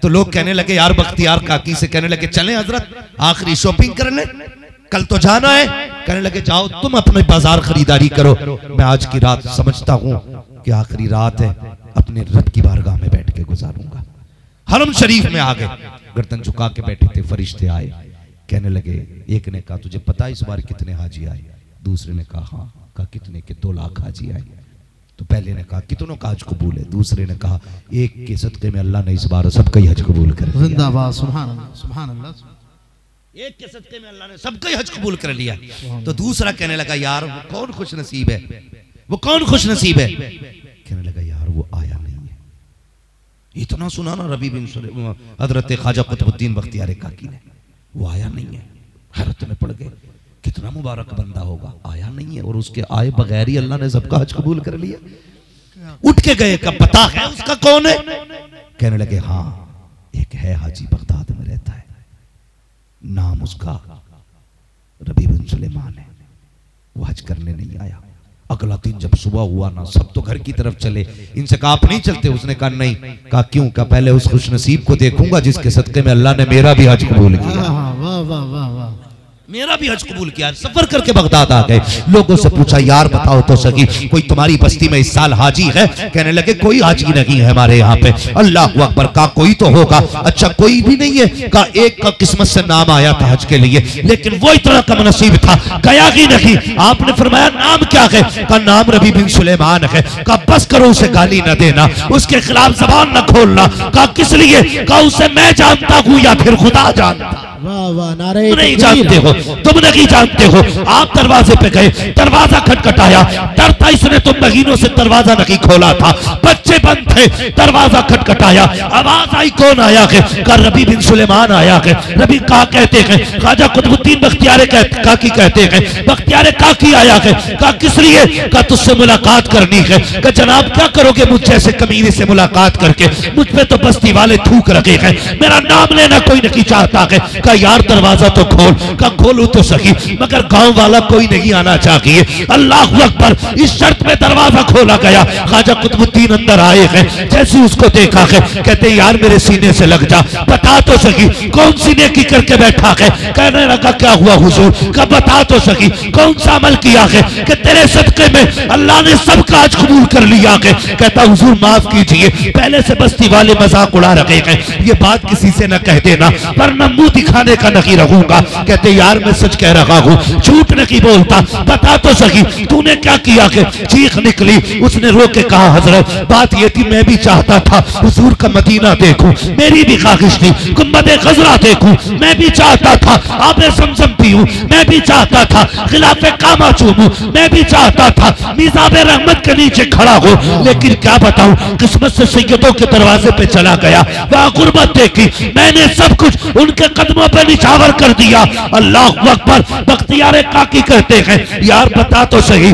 तो लोग कहने लगे, यार बख्तियार काकी से कहने लगे चलें हजरत आखिरी शॉपिंग कर लें, कल तो जाना है। कहने लगे जाओ तुम अपने बाजार खरीदारी करो, मैं आज की रात समझता हूं कि आखिरी रात है, अपने रब की बारगाह में बैठ के गुजारूंगा। हरम शरीफ में आ गए, गर्दन झुका के बैठे थे। फरिश्ते आए, कहने लगे, एक ने कहा तुझे पता इस बार कितने हाजी आए? दूसरे ने कहा हाँ। कहा कितने के? 2 लाख हाजी आए। तो पहले ने कहा कितनों का हज कबूल है? दूसरे ने कहा एक के सदके में अल्लाह ने इस बार सबका ही हज कबूल कर लिया। जिंदाबाद, सुभान अल्लाह, सुभान अल्लाह। एक के सदके में अल्लाह ने सबका ही हज कबूल कर लिया। तो दूसरा कहने लगा यार वो कौन खुश नसीब है, वो कौन खुश नसीब है? कहने लगा यार वो आया नहीं है। इतना सुना ना रबी बिन हजरत ख्वाजा कुतुबुद्दीन बख्तियार काकी ने, वो आया नहीं है। हैरत में पड़ गए, कितना मुबारक बंदा होगा, आया नहीं है। और उसके आए बगैर ही अल्लाह ने सबका हज कबूल कर लिया। उठ के गए, कब पता है उसका कौन है? कहने लगे हाँ एक है, हाजी बगदाद में रहता है, नाम उसका रबी बिन सुलेमान है, वो हज करने नहीं आया। अगला दिन जब सुबह हुआ ना, सब तो घर की तरफ चले। इनसे कहा आप नहीं चलते? उसने कहा नहीं। कहा क्यों? कहा पहले उस खुश नसीब को देखूंगा जिसके सदके में अल्लाह ने मेरा भी हज कबूल किया। वाह वाह वाह वाह। मेरा भी हज कबूल किया। सफर करके बगदाद आ गए। लोगों से पूछा यार बताओ तो सही, कोई तुम्हारी बस्ती में इस साल हाजी है? कहने लगे कोई हाजी नहीं है हमारे यहाँ पे। अल्लाह अकबर। का कोई तो होगा। अच्छा कोई भी नहीं है? का एक का किस्मत से नाम आया था हज के लिए, लेकिन वो इतना कम नसीब था, गया ही नहीं। आपने फरमाया नाम क्या है? का नाम रबी बिन सुलेमान है। का बस करो, उसे गाली न देना, उसके खिलाफ जबान न खोलना। का किस लिए? का उसे मैं जानता हूँ या फिर खुदा जानता। वाह वाह। नारे तुम नहीं जानते हो, तुम नहीं जानते हो। आप दरवाजे पे गए, दरवाजा खटखटाया। डर था इसने तुम महीनों से दरवाजा नहीं खोला था, बच्चे बंद थे। दरवाजा खटखटाया, आवाज आई कौन आया है? का रबी बिन सुलेमान आया है। रबी कहा कहते हैं? ख्वाजा कुतुबुद्दीन बख्तियार काकी कहते हैं। बख्तियार काकी आया है। का किस लिए? का तुझसे मुलाकात करनी है। का जनाब क्या करोगे मुझ जैसे कमीने से मुलाकात करके? मुझ पे तो बस्ती वाले थूक रखे हैं, मेरा नाम लेना कोई नहीं चाहता है। का यार दरवाजा तो खोल। का खोलू तो सही, मगर गांव वाला कोई नहीं आना चाहिए। अल्लाह अकबर। इस शर्त में दरवाजा खोला गया। ख्वाजा कुतुबुद्दीन अंदर आए हैं। जैसे उसको देखा है, कहते यार मेरे सीने से लग जा, बता तो सही कौन सीने की करके बैठा है? कहने लगा क्या हुआ हुजूर? का बता तो सही कौन सा अमल किया है कि तेरे सदके में अल्लाह ने सबका हज कबूल कर लिया है? कहता हुजूर माफ कीजिए, पहले से बस्ती वाले मजाक उड़ा रखे हैं, ये बात किसी से न कह देना, वरना मुंह दिखाने का नहीं रहूंगा। कहते यार मैं सच कह रहा हूँ, झूठ नहीं बोलता, बता तो सही तूने क्या किया है? चीख निकली। उसने रो के कहा हजरत बात ये थी, मैं भी चाहता था हुजूर का मदीना देखूं, मेरी भी ख्वाहिश थी, गुंबद खजरा देखूं, मैं भी चाहता था, आबे समसम पीऊं, मैं भी चाहता था, खिलाफे कामा चूमूं, मैं भी चाहता था, मिज़ाबे रहमत के नीचे खड़ा हो। लेकिन क्या बताऊं, किस्मत से सैयदों के दरवाजे पे चला गया, वहां गुर्बत देखी, मैंने सब कुछ उनके कदमों पे निछावर कर दिया। अल्लाह अकबर। बख्तियार काकी कहते हैं यार बता तो सही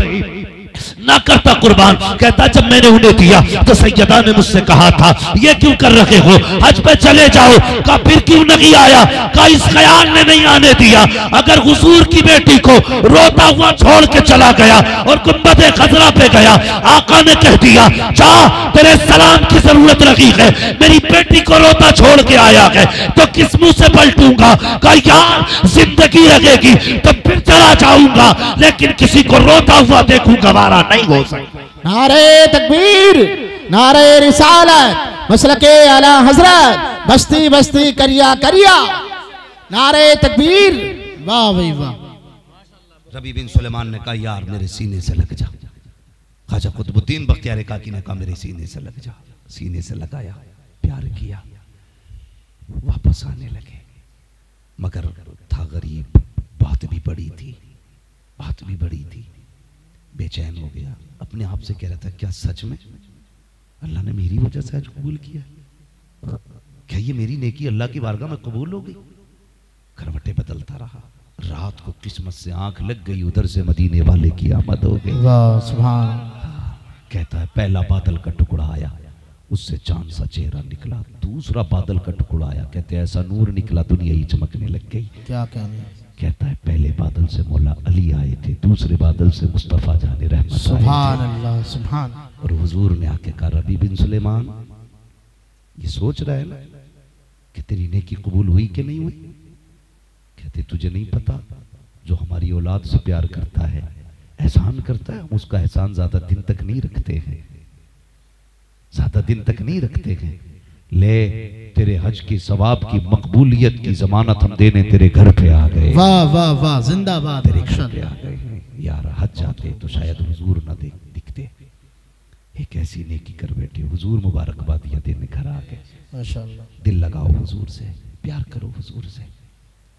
ना करता कुर्बान। कहता जब मैंने उन्हें दिया तो सैयदा ने मुझसे कहा था ये क्यों कर रहे हो, हज पे चले जाओ। का फिर क्यों नहीं आया, का इस ख्याल ने नहीं आने दिया। अगर हुजूर की बेटी को रोता हुआ छोड़ के चला गया और गुंबद खजरा पे गया, आका ने कह दिया जा तेरे सलाम की जरूरत रही है, मेरी बेटी को रोता छोड़ के आया है तो किस मुंह से पलटूंगा। का यार जिंदगी लगेगी तो फिर चला जाऊंगा, लेकिन किसी को रोता हुआ देखूं गवारा नहीं हो सकता। नारे तकबीर, नारे रिसालत, मसलके आला हजरत, बस्ती बस्ती करिया करिया, नारे तकबीर। वाह भाई वाह। रबी बिन सुलेमान ने कहा यार मेरे सीने से लग जा। ख्वाजा कुतुबुद्दीन बख्तियार काकी ने कहा मेरे सीने से लग जा। सीने से लगाया, प्यार किया, वापस आने लगे। मगर था गरीब, बात भी बड़ी थी, बात भी बड़ी थी। बेचैन हो गया, अपने आप से कह रहा था क्या सच में अल्लाह ने मेरी वजह से आज कबूल किया, क्या ये मेरी नेकी अल्लाह की बारगाह में कबूल हो गई। करवटे बदलता रहा। रात को किस्मत से आंख लग गई, उधर से मदीने वाले की आमद हो गई। वाह सुभान। कहता है पहला बादल का टुकड़ा आया, उससे चांद सा चेहरा निकला। दूसरा बादल का टुकड़ा आया, कहते ऐसा नूर निकला दुनिया ही चमकने लग गई। क्या कहने। कहता है पहले बादल से मौला अली आए थे, दूसरे बादल से मुस्तफा जाने रहमत। सुभान अल्लाह सुभान। और हुजूर ने आके कहा रबी बिन सुलेमान ये सोच रहा है ना कि तेरी नेकी कबूल हुई कि नहीं हुई। कहते तुझे नहीं पता, जो हमारी औलाद से प्यार करता है, एहसान करता है, हम उसका एहसान ज्यादा दिन तक नहीं रखते हैं, ज्यादा दिन तक नहीं रखते हैं। ले तेरे हज की सवाब की मकबूलियत की जमानत हम देने तेरे घर पे आ गए। वाह वाह वाह, जिंदाबाद। तेरे घर पे आ गए हैं यार। हज जाते तो शायद हुजूर न दिखते, एक ऐसी नेकी कर बैठे, हुजूर मुबारकबादियां देने घर आ गए। माशाअल्लाह। दिल लगाओ हुजूर से, प्यार करो हुजूर से।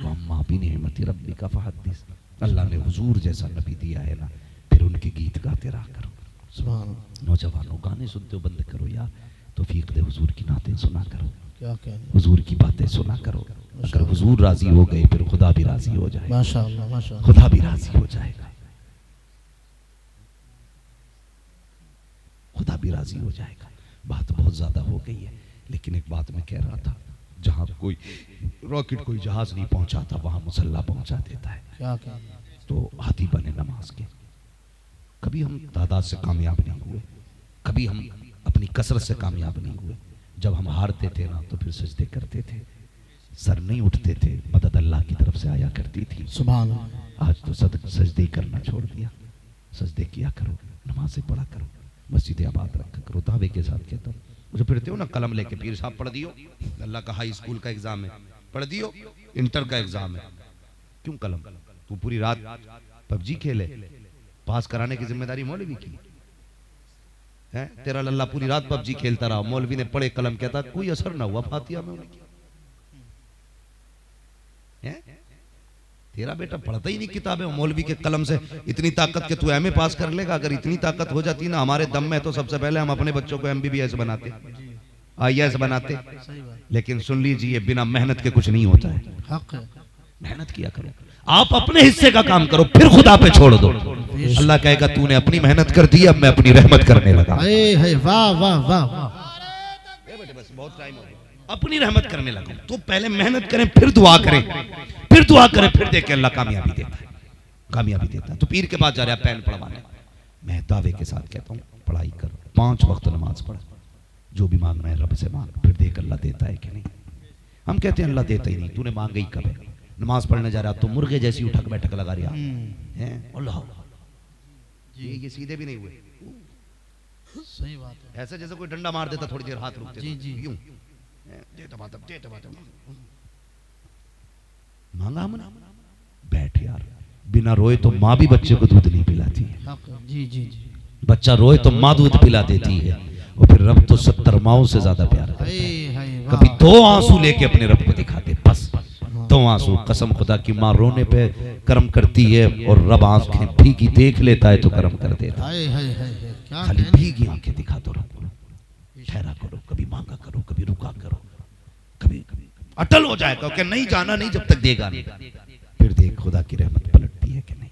अम्मा भी नेमती रब्बी का फहदीस, अल्लाह ने हुजूर जैसा नबी दिया है ना, फिर उनके गीत गाते रहा करो। सुभान। नौजवानों गाने सुनते हो बंद करो यार, तौफीक दे हुजूर की नातें सुना करो, क्या कहने। हुजूर की बातें सुना करो। अगर हुजूर राजी हो गए फिर खुदा भी राजी हो जाएगा। माशाअल्लाह माशाअल्लाह। खुदा भी राजी हो जाएगा, खुदा भी राजी हो जाएगा। बात बहुत ज्यादा हो गई है, लेकिन एक बात मैं कह रहा था, जहां कोई रॉकेट कोई जहाज नहीं पहुंचाता वहां मुसल्ला पहुंचा देता है। क्या कहने। तो हाथी बने नमाज के। कभी हम तादाद से कामयाब नहीं हुए, कभी हम अपनी कसरत से कामयाब नहीं हुए। जब हम हारते थे ना तो फिर सजदे करते थे, सर नहीं उठते थे, मदद अल्लाह की तरफ से आया करती थी। सुभान। आज तो सजदे ही करना छोड़ दिया। सजदे किया करो, नमाजें पढ़ा करो, मस्जिद आबाद रखा करो। दावे के साथ कहता हूँ, मुझे फिरते हो ना कलम लेके, पीर साहब पढ़ दियो, अल्लाह का हाई स्कूल का एग्जाम है, पढ़ दियो, इंटर का एग्जाम है, क्यों कलम। तू पूरी रात पबजी खेले, पास कराने की जिम्मेदारी मौलवी की है। तेरा लल्ला पूरी रात पबजी खेलता रहा, मौलवी ने पढ़े कलम, कहता कोई असर ना हुआ फातिहा में उनकी। तेरा बेटा पढ़ता ही नहीं किताबें, मौलवी के कलम से इतनी ताकत के तू एमए पास कर लेगा। अगर इतनी ताकत हो जाती ना हमारे दम में, तो सबसे पहले हम अपने बच्चों को एमबीबीएस बनाते, आईएएस बनाते। लेकिन सुन लीजिए, बिना मेहनत के कुछ नहीं होता है। हक है। मेहनत किया करो, आप अपने हिस्से का काम करो, फिर खुदा पे छोड़ दो। अल्लाह कहेगा तूने अपनी मेहनत कर दी, अब मैं अपनी रहमत करने लगा। वाह वाह वाह। बस बहुत टाइम हो गया, अपनी रहमत करने लगा। तो पहले मेहनत करें, फिर दुआ करें, फिर दुआ करें, फिर देखें अल्लाह कामयाबी देता है, कामयाबी देता है। तो पीर के पास जा रहा है पैन पढ़वाने, मैं दावे के साथ कहता हूँ पढ़ाई कर, 5 वक्त नमाज पढ़, जो भी मांगना है रब से मांग, फिर देख अल्लाह देता है कि नहीं। हम कहते हैं अल्लाह देता ही नहीं, तूने मांगा ही कब है। नमाज पढ़ने जा रहा तो मुर्गे जैसी उठक बैठक लगा रहा है। अल्लाह ये सीधे भी नहीं हुए, सही बात है। ऐसा जैसे कोई डंडा मार देता, थोड़ी देर हाथ रुकते, जी जी यूं मांगा हमने, बैठ यार। बिना रोए तो माँ भी बच्चे को दूध नहीं पिलाती है। जी जी जी। बच्चा रोए तो माँ दूध पिला देती है, और फिर रब तो 70 माओं से ज्यादा प्यार करता है। कभी 2 आंसू लेके अपने रब को दिखाते, बस 2 आंसू। कसम खुदा की माँ रोने पे कर्म करती है, और रब आंखें भीगी देख लेता है तो कर्म कर देता है। खाली भीगी आंखें दिखा दो रब को, ठहरा करो, कभी मांगा करो, कभी रुका करो, कभी अटल हो जाएगा कि नहीं जाना नहीं जब तक देगा नहीं। फिर देख खुदा की रहमत पलटती है कि नहीं,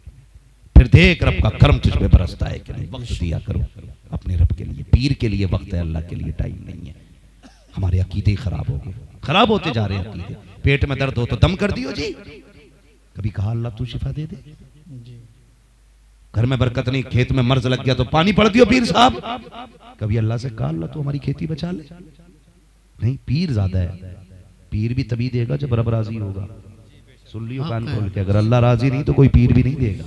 फिर फिर देख रब का कर्म तुझ पे बरसता है कि नहीं। वक्त दिया करो अपने रब के लिए, पीर के लिए वक्त है, अल्लाह के लिए टाइम नहीं है। हमारे अकीदे खराब हो गए, खराब होते जा रहे हैं अकीदे। पेट में दर्द हो तो दम कर दियो जी, कभी कहा अल्लाह तू शिफा दे दे। घर में बरकत नहीं, खेत में मर्ज लग गया तो पानी पड़ दियो पीर साहब। कभी अल्लाह से कहा अल्लाह तू हमारी खेती बचा ले। नहीं, पीर ज्यादा है। पीर भी तभी देगा जब रब राजी होगा। सुन लियो कान खोल के, अगर अल्लाह राजी नहीं तो कोई पीर भी नहीं देगा।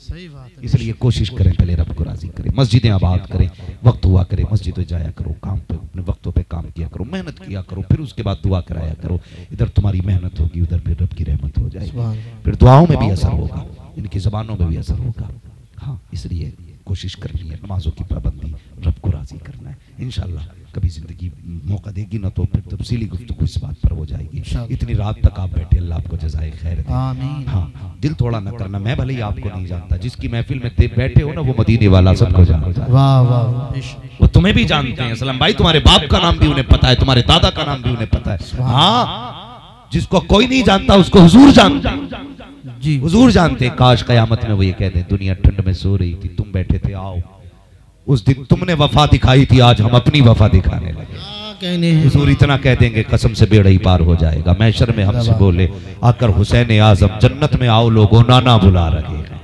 सही बात है। इसलिए कोशिश करें पहले रब को राजी करें, मस्जिदें आबाद करें, वक्त हुआ करे मस्जिद में जाया करो, काम पे अपने वक्तों पे काम किया करो, मेहनत किया करो, फिर उसके बाद दुआ कराया करो। इधर तुम्हारी मेहनत होगी, उधर फिर रब की रहमत हो जाएगी, फिर दुआओं में भी असर होगा, इनकी जबानों में भी असर होगा। हाँ, इसलिए कोशिश करनी है, नमाजों की पाबंदी, रब को राजी करना है। इंशाल्लाह कभी जिंदगी मौका देगी ना तो फिर तफसीली गुफ्तगू इस बात पर हो जाएगी। इतनी रात तक आप बैठे, अल्लाह आपको जज़ाए खैर दे। आमीन। हाँ, दिल थोड़ा न करना, मैं भले ही आपको नहीं जानता, जिसकी महफिल में बैठे हो ना वो मदीने वाला सबको जानता है। वाह वाह, वो तुम्हें भी जानते हैं सलम भाई, तुम्हारे बाप का नाम भी उन्हें पता है, तुम्हारे दादा का नाम भी उन्हें पता है। हाँ, जिसको कोई नहीं जानता उसको हुजूर जानता जी, हुजूर जानते। काश कयामत में वो ये कह दे दुनिया ठंड में सो रही थी, तुम बैठे थे, आओ उस दिन तुमने वफा दिखाई थी, आज हम अपनी वफा दिखाने लगे। हुजूर इतना कह देंगे कसम से बेड़ा ही पार हो जाएगा। मैशर में हमसे बोले आकर हुसैन आजम जन्नत में आओ लोगों, नाना बुला रहे हैं।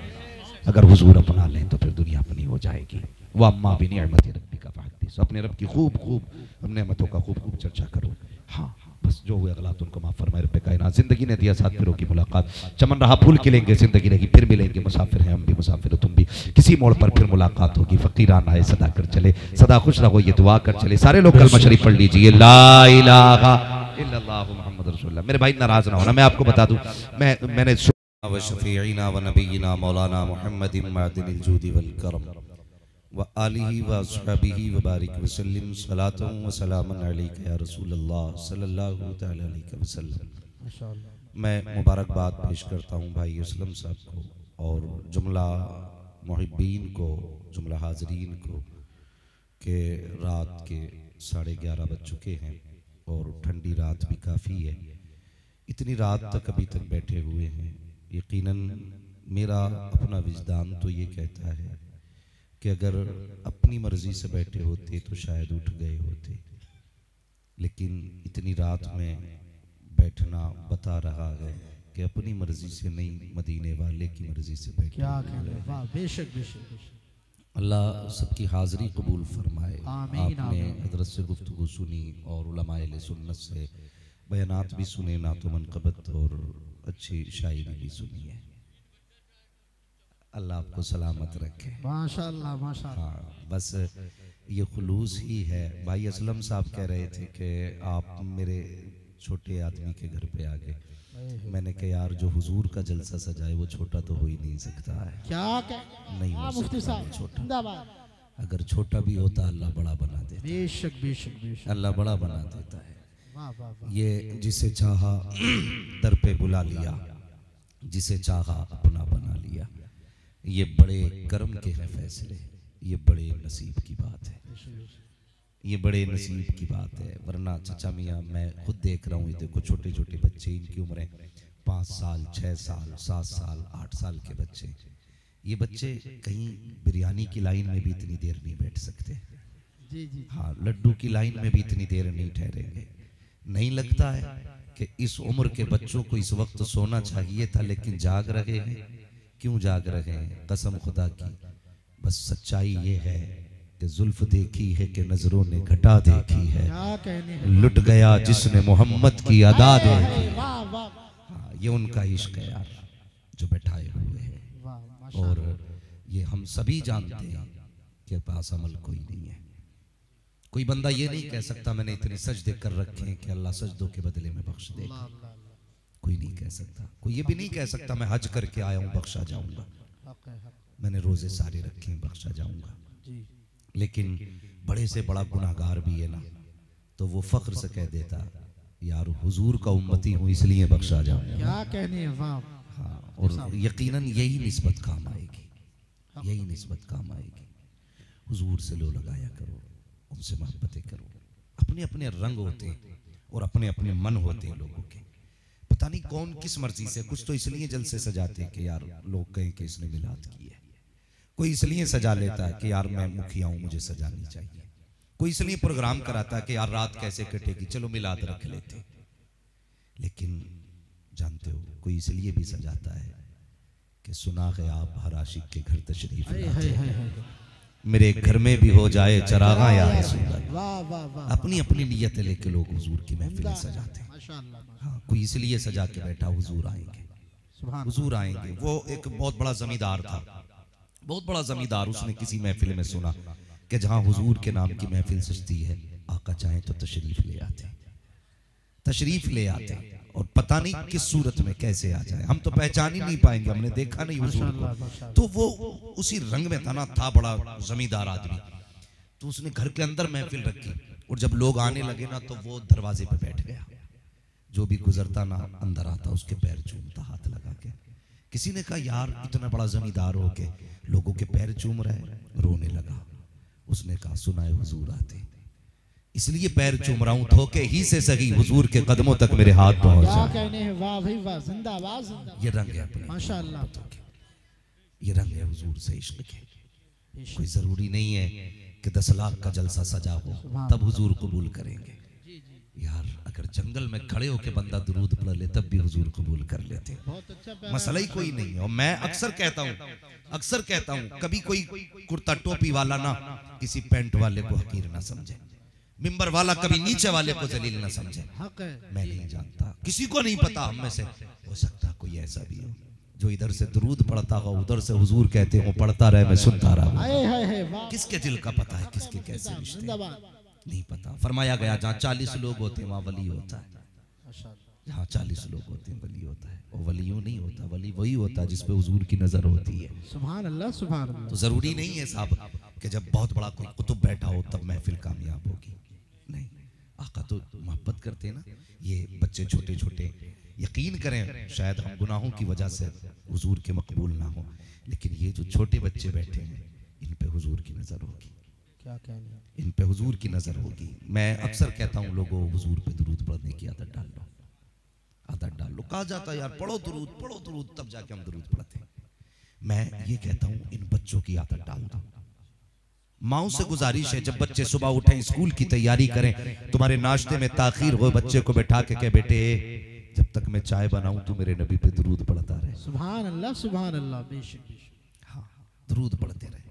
अगर हुजूर अपना लें तो फिर दुनिया अपनी हो जाएगी। वह अम्मा भी निअमत रब्बी का फहदीस, अपने रब की खूब खूब नेमतों का खूब खूब चर्चा करो। हाँ, बस जो हुए गलत उनको माफ फरमाए रब्बे कायनात। जिंदगी ने दिया साथ फिरों की मुलाकात, चमन रहा फूल खिलेंगे, जिंदगी रहेगी फिर मिलेंगे, मुसाफिर हैं हम भी मुसाफिर हो तुम भी, किसी मोड़ पर फिर मुलाकात होगी। फकीरान आए सदा कर चले, सदा खुश रहो ये दुआ कर चले। सारे लोग कलमा शरीफ पढ़ लीजिए, ला इलाहा इल्लल्लाह मुहम्मद रसूलुल्लाह। मेरे भाई नाराज ना होना, मैं आपको बता दूं, मैंने व शफीईना व नबीना मौलाना मुहम्मद मादिनिल जूदी वल करम व आलिही व अस्हाबिही व बारिक वसल्लम सलातुन व सलामुन अलैका या रसूलल्लाह सल्लल्लाहु तआला अलैहि वसल्लम। मैं मुबारकबाद पेश करता हूँ भाई असलम साहब को और जुमला मुहिब्बीन को, जुमला हाजरीन को कि रात के 11:30 बज चुके हैं और ठंडी रात भी काफ़ी है। इतनी रात तक अभी तक बैठे हुए हैं। यकीनन मेरा अपना विजदान तो ये कहता है कि अगर अपनी मर्जी से बैठे होते तो शायद उठ गए होते, लेकिन इतनी रात में बैठना बता रहा है कि अपनी मर्जी से नहीं, मदीने वाले की मर्जी से बैठे। क्या वाह, बेशक बेशक। अल्लाह सबकी हाज़िरी कबूल फरमाए। आमीन। आपने हज़रत से गुफ्तगू सुनी और उलमाए अहले सुन्नत से बयानात भी सुने, नातो मनक़बत और अच्छी शायरी भी सुनी है। अल्लाह आपको सलामत रखे। माशाअल्लाह माशाअल्लाह। हाँ, बस ये खुलूस ही है। भाई असलम साहब कह रहे थे कि आप मेरे छोटे आदमी के घर पे आ गए। मैंने कहा यार जो हुजूर का जलसा सजाए वो छोटा तो हो ही नहीं सकता है। क्या नहीं हो मुफ्ती सकता साहब छोटा। जिंदाबाद। अगर छोटा भी होता अल्लाह बड़ा बना देता, बेशक बेशक बेशक। अल्लाह बड़ा बना देता है। वाह वाह वाह। ये जिसे चाहा दर पे बुला लिया, जिसे चाहा अपना बना लिया। ये बड़े कर्म के हैं फैसले, ये बड़े नसीब की बात है, ये बड़े नसीब की बात है। वरना चचा मियाँ मैं खुद देख रहा हूँ, ये देखो छोटे छोटे बच्चे, इनकी उम्रें 5 साल 6 साल 7 साल 8 साल के बच्चे। ये बच्चे कहीं बिरयानी की लाइन में भी इतनी देर नहीं बैठ सकते। जी जी। हाँ, लड्डू की लाइन में भी इतनी देर नहीं ठहरेंगे। नहीं लगता है कि इस उम्र के बच्चों को इस वक्त सोना चाहिए था, लेकिन जाग रहे हैं। क्यों जाग रहे हैं? कसम खुदा की, बस सच्चाई ये है कि जुल्फ देखी है कि नजरों ने घटा देखी है, क्या कहने लुट गया जिसने मोहम्मद की अदा देखी। वाह वाह हाँ, ये उनका इश्क है यार जो बैठाए हुए हैं। वाह। और ये हम सभी जानते हैं कि पास अमल कोई नहीं है। कोई बंदा ये नहीं कह सकता मैंने इतने सजदे कर रखे हैं कि अल्लाह सजदों के बदले में बख्श देगा। कोई नहीं कह सकता। कोई ये भी नहीं कह सकता मैं हज करके आया हूँ बख्शा जाऊंगा, मैंने रोजे सारे रखे हैं बख्शा जाऊंगा। लेकिन बड़े से बड़ा गुनाहगार भी है ना, तो वो फख्र से कह देता यार हुजूर का उम्मती हूँ इसलिए बख्शा जाऊंगा। क्या कहने। वाह। हाँ, और यकीनन यही निस्बत काम आएगी, यही निस्बत काम आएगी। हुजूर से लो लगाया करो, उनसे मोहब्बतें करो। अपने अपने रंग होते हैं और अपने अपने मन होते हैं लोगों के। पता नहीं कौन किस मर्जी से, कुछ तो इसलिए जलसे सजाते हैं कि यार लोग कहें कि इसने मिलाद की है, कोई इसलिए सजा लेता है कि यार मैं मुखिया हूं, मुझे सजानी चाहिए। कोई इसलिए प्रोग्राम कराता है कि यार रात कैसे कटेगी, चलो मिलाद रख लेते। लेकिन जानते हो कोई इसलिए भी सजाता है कि सुना है आप हर आशिक के घर तशरीफ लाते हैं, मेरे घर में भी हो जाए चरागा या रसूल अल्लाह। वाह वाह वाह, अपनी अपनी नीयत लेके लोग हुजूर की महफिलें सजाते हैं। माशाअल्लाह, हाँ, कोई इसलिए सजा के बैठा हुजूर आएंगे, सुभान हुजूर आएंगे। वो एक बहुत बड़ा जमींदार था, बहुत बड़ा जमींदार। उसने किसी महफिल में सुना कि जहां हुजूर के नाम की महफिल सजती है, आका चाहे तो तशरीफ ले आते, तशरीफ ले आते। और पता नहीं किस सूरत में कैसे आ जाए, हम तो पहचान ही नहीं पाएंगे, हमने देखा नहीं हुजूर को। तो वो उसी रंग में था ना, था बड़ा जमींदार आदमी। तो उसने घर के अंदर महफिल रखी और जब लोग आने लगे ना तो वो दरवाजे पे बैठ गया। जो भी गुजरता ना अंदर आता उसके पैर चूमता हाथ लगा के। किसी ने कहा यार इतना बड़ा जमींदार हो के लोगों के पैर चूम रहा है, रोने लगा। उसने कहा सुनाए हुजूर आते, इसलिए पैर चूम रहा हूं, धोखे ही से सही हुजूर के कदमों तक मेरे हाथ पहुंच क्या जाए। कहने हैं, वाह भाई वाह, जिंदाबाद जिंदाबाद। ये रंग है अपने माशाअल्लाह, ये रंग है हुजूर से इश्क के। कोई जरूरी नहीं है कि 10 लाख का जलसा सजा हो तब हुजूर कबूल करेंगे। यार अगर जंगल में खड़े होके बंदा दुरूद पढ़ ले तब भी हुजूर कबूल कर लेते। बहुत अच्छा प्यारा। मसला ही कोई नहीं है। और मैं अक्सर कहता हूं कभी कोई कुर्ता टोपी वाला ना किसी पैंट वाले को हकीर ना समझे, मिंबर वाला कभी नीचे वाले को जलील ना समझे। हक है, मैं नहीं जानता, किसी को नहीं पता, हम में से हो सकता कोई ऐसा भी हो जो इधर से दुरूद पढ़ता हो, उधर से हुजूर कहते हो, पढ़ता रहे मैं सुनता रहा। हाय हाय हाय, वाह, किसके दिल का पता है किसके कैसे रिश्ते, जिंदाबाद। नहीं पता। फरमाया गया जहाँ 40 लोग होते हैं वहाँ वली होता है, माशाअल्लाह, जहाँ 40 लोग होते हैं वली होता है। और वली यूं नहीं होता, वली वही होता है जिसपे हुजूर की नजर होती है। सुभान अल्लाह, सुभान अल्लाह। तो जरूरी नहीं है साहब कि जब बहुत बड़ा कोई कुतुब बैठा हो तब महफिल कामयाब होगी, नहीं। आका तो मोहब्बत करते हैं ना। ये बच्चे छोटे छोटे यकीन करें शायद हम गुनाहों की वजह से हुजूर के मकबूल ना हो, लेकिन ये जो छोटे बच्चे बैठे हैं इन पे हुजूर की नजर होगी, क्या कहने हैं, इन पे हुजूर की नजर होगी। मैं अक्सर कहता हूँ लोगों हुजूर पे दुरूद पढ़ने की आदत डाल लो, आदत डाल लो। कहा जाता है यार पढ़ो दुरूद तब जाके हम दुरूद पढ़ते हैं। मैं ये कहता हूँ इन बच्चों की आदत डाल दो। माओ से गुजारिश है जब बच्चे सुबह उठें स्कूल की तैयारी करें, तुम्हारे नाश्ते में ताखीर हो, बच्चे को बैठा के कहे बेटे जब तक मैं चाय बनाऊं तू मेरे नबी पे दुरूद पढ़ता रहे। सुभान अल्लाह, सुभान अल्लाह, बेशक बेशक। हाँ, दुरूद पढ़ते रहे।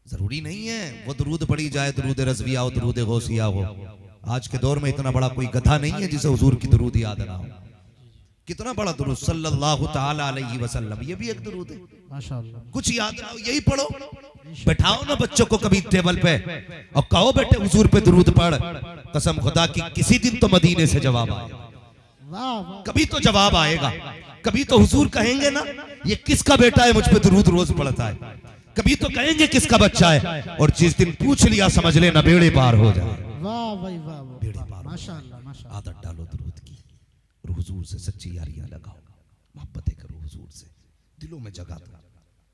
जरूरी नहीं है वो दुरूद पढ़ी जाए दुरूद रज़विया हो, दुरूद गौसिया हो। आज के दौर में इतना बड़ा कोई गधा नहीं है जिसे हुजूर की दुरूद याद ना हो। कितना बड़ा दुरूद सल्लल्लाहु ताला अलैहि वसल्लम, ये भी एक दुरूद है। माशाअल्लाह, कुछ याद ना हो यही पढ़ो। बैठाओ ना बच्चों को कभी टेबल पे और कहो बेटे हुजूर पे दुरूद पढ़, कसम खुदा की किसी दिन तो मदीने से जवाब आएगा, वाह वाह, कभी तो जवाब आएगा। कभी तो हुजूर कहेंगे ना ये किसका बेटा है मुझ पे दुरूद रोज पढ़ता है, कभी तो कहेंगे किसका बच्चा है। और जिस दिन पूछ लिया समझ लेना बेड़े पार हो जाए, वाह भाई वाह वाह, बेड़े पार। माशाअल्लाह, माशाअल्लाह। आदत डालो दुरूद की और हुजूर से सच्ची यारियां लगाओ, मोहब्बतें करो हुजूर से, दिलों में जगह दो।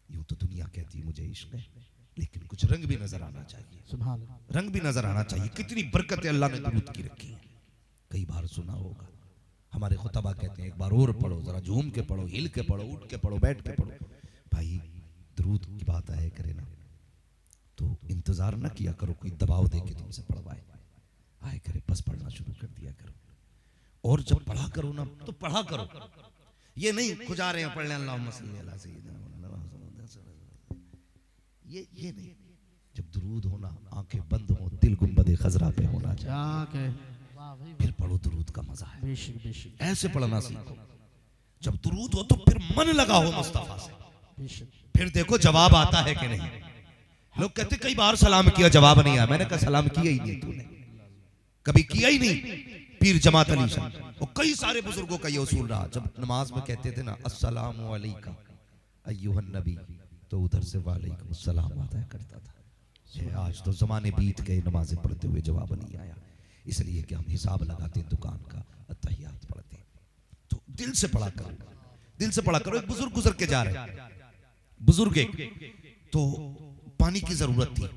यूं तो दुनिया कहती है मुझे इश्क है, लेकिन कुछ रंग भी नजर आना चाहिए, सुभान अल्लाह, रंग भी नजर आना चाहिए। कितनी बरकतें अल्लाह ने दुरूद की रखी है, कई बार सुना होगा। हमारे खुतबा कहते हैं एक बार और पढ़ो, जरा झूम के पढ़ो, हिल के पढ़ो, उठ के पढ़ो, बैठ के पढ़ो। भाई दुरूद की बात आए करे ना तो इंतजार ना किया करो कोई दबाव दे के तुमसे पढ़वाए, आए करे बस पढ़ना शुरू कर दिया करो। और जब पढ़ा करो ना तो पढ़ा करो, ये नहीं खुजा रहे हैं पढ़ने अल्लाहुम्मा सल्ली अला सय्यिदिना ये नहीं। जब दुरूद होना आंखें बंद हो, दिल गुंबद खजरा पे होना चाहिए, क्या कहे, वाह भाई, फिर पढ़ो दुरूद का मजा है। बेशक बेशक, ऐसे पढ़ना सीखो, जब दुरूद हो तो फिर मन लगा हो मुस्तफा से, बेशक, फिर देखो जवाब आता है कि नहीं। लोग कहते कई बार सलाम किया जवाब नहीं आया, मैंने कहा सलाम किया ही नहीं तूने, कभी किया ही नहीं। पीर जमात अली शाह और कई सारे बुजुर्गों का ये उसूल रहा, जब नमाज में कहते थे ना अस्सलामु अलैका अय्युहन नबी तो उधर से वालेकुम अस्सलाम आता करता था। आज तो जमाने बीत गए, नमाजें पढ़ते हुए जवाब नहीं आया, इसलिए कि हम हिसाब लगाते दुकान का, अत्तहियात पढ़ते। तो दिल से पढ़ा करो, दिल से पढ़ा करो। एक बुजुर्ग गुजर के जा रहे, बुजुर्ग एक तो पानी की जरूरत थी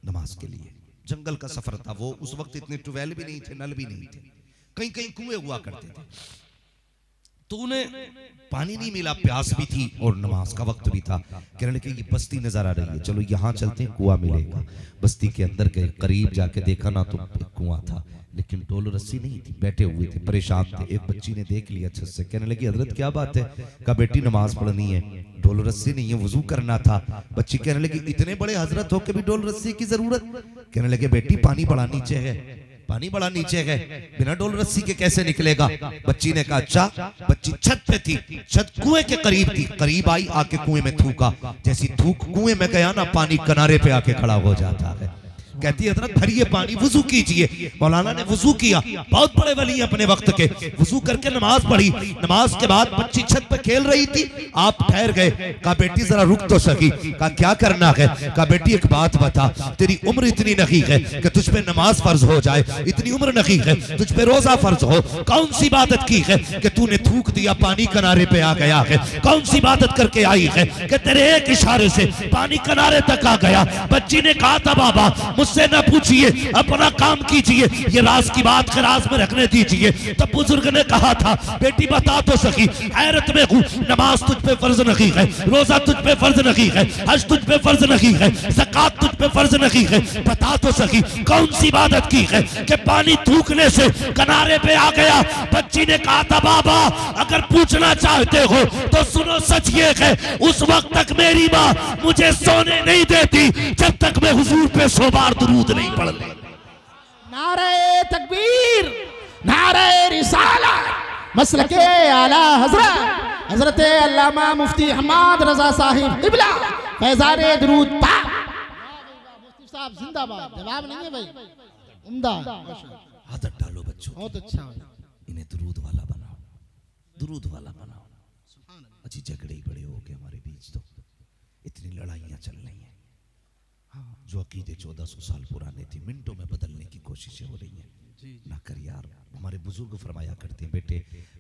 नमाज के लिए, जंगल का सफर था वो, उस वक्त इतने ट्यूबवेल भी नहीं थे, नल भी नहीं थे, कहीं कहीं कुएं हुआ करते थे। तूने पानी नहीं मिला, प्यास भी थी और नमाज का वक्त भी था। कहने लगे ये बस्ती नजर आ रही है, चलो यहाँ चलते हैं, कुआं मिलेगा। बस्ती के अंदर गए, करीब जाके देखा ना तो कुआं था, लेकिन डोल रस्सी नहीं थी, बैठे हुए थे, परेशान थे। एक बच्ची ने देख लिया छत से, कहने लगी हजरत क्या बात है? कहा बेटी नमाज पढ़नी है, डोल रस्सी नहीं है, वजू करना था। बच्ची कहने लगी इतने बड़े हजरत हो के भी डोल रस्सी की जरूरत? कहने लगे बेटी पानी बड़ा नीचे है, पानी बड़ा नीचे है, बिना डोल रस्सी के कैसे निकलेगा? बच्ची ने कहा अच्छा। बच्ची छत पे थी, छत कुएं के करीब थी, करीब आई, आके कुएं में थूका। जैसी थूक कुएं में गया ना, पानी किनारे पे आके खड़ा हो जाता है। कहती है हजरत भरिए पानी, वजू कीजिए। मौलाना ने वजू किया, बहुत बड़े वली अपने वक्त के, वजू करके नमाज पढ़ी। नमाज के बाद बच्ची छत पे खेल रही थी, आप ठहर गए। कहा बेटी जरा रुक तो सकी। कहा क्या करना है? कहा बेटी एक बात बता, तेरी उम्र इतनी नहीं है कि तुझ पे नमाज फर्ज हो जाए, इतनी उम्र नहीं है तुझ पे रोजा फर्ज हो। कौन सी इबादत की है कि तूने थूक दिया, पानी किनारे पे आ गया है? कौन सी इबादत करके आई है कि तेरे एक इशारे से पानी किनारे तक आ गया? बच्ची ने कहा था बाबा मुझसे न पूछिए, अपना काम कीजिए, ये राज की बात खराज में रखने दीजिए। तब बुजुर्ग ने कहा था बेटी बता तो सकी, हैरत में हूँ, नमाज तुझ पे फर्ज नहीं है, रोजा तुझ पे फर्ज नहीं है, हज तुझ पे फर्ज नहीं है, ज़कात तुझ पे फर्ज नहीं है, बता तो सकी कौन सी इबादत की है कि पानी थूकने से किनारे पे आ गया? बच्ची ने कहा था बाबा अगर पूछना चाहते हो तो सुनो, सच ये है उस वक्त तक मेरी माँ मुझे सोने नहीं देती जब तक मैं हुजूर पे 100 बार दुरूद नहीं पढ़ ले। नारे तकबीर, नारे रिसालत, मसलके आला हजरत हजरत अल्लामा मुफ्ती हम्माद रजा साहिब क़िबला फैज़ान दुरूद पाक। मुफ्ती साहब जिंदाबाद। जवाब नहीं है भाई, उम्दा। आदत डालो बच्चों, बहुत अच्छा, इन्हें दुरूद वाला बनाओ, दुरूद वाला बनाओ। अच्छी झगड़े ही बड़े हो गए हमारे बीच, तो इतनी लड़ाइयाँ चल रही हैं। हाँ, जो अकीदे 1400 साल पुराने थे मिनटों में बदलने की कोशिशें हो रही हैं। ना कर यार। हमारे बुजुर्ग फरमाया करते हैं बेटे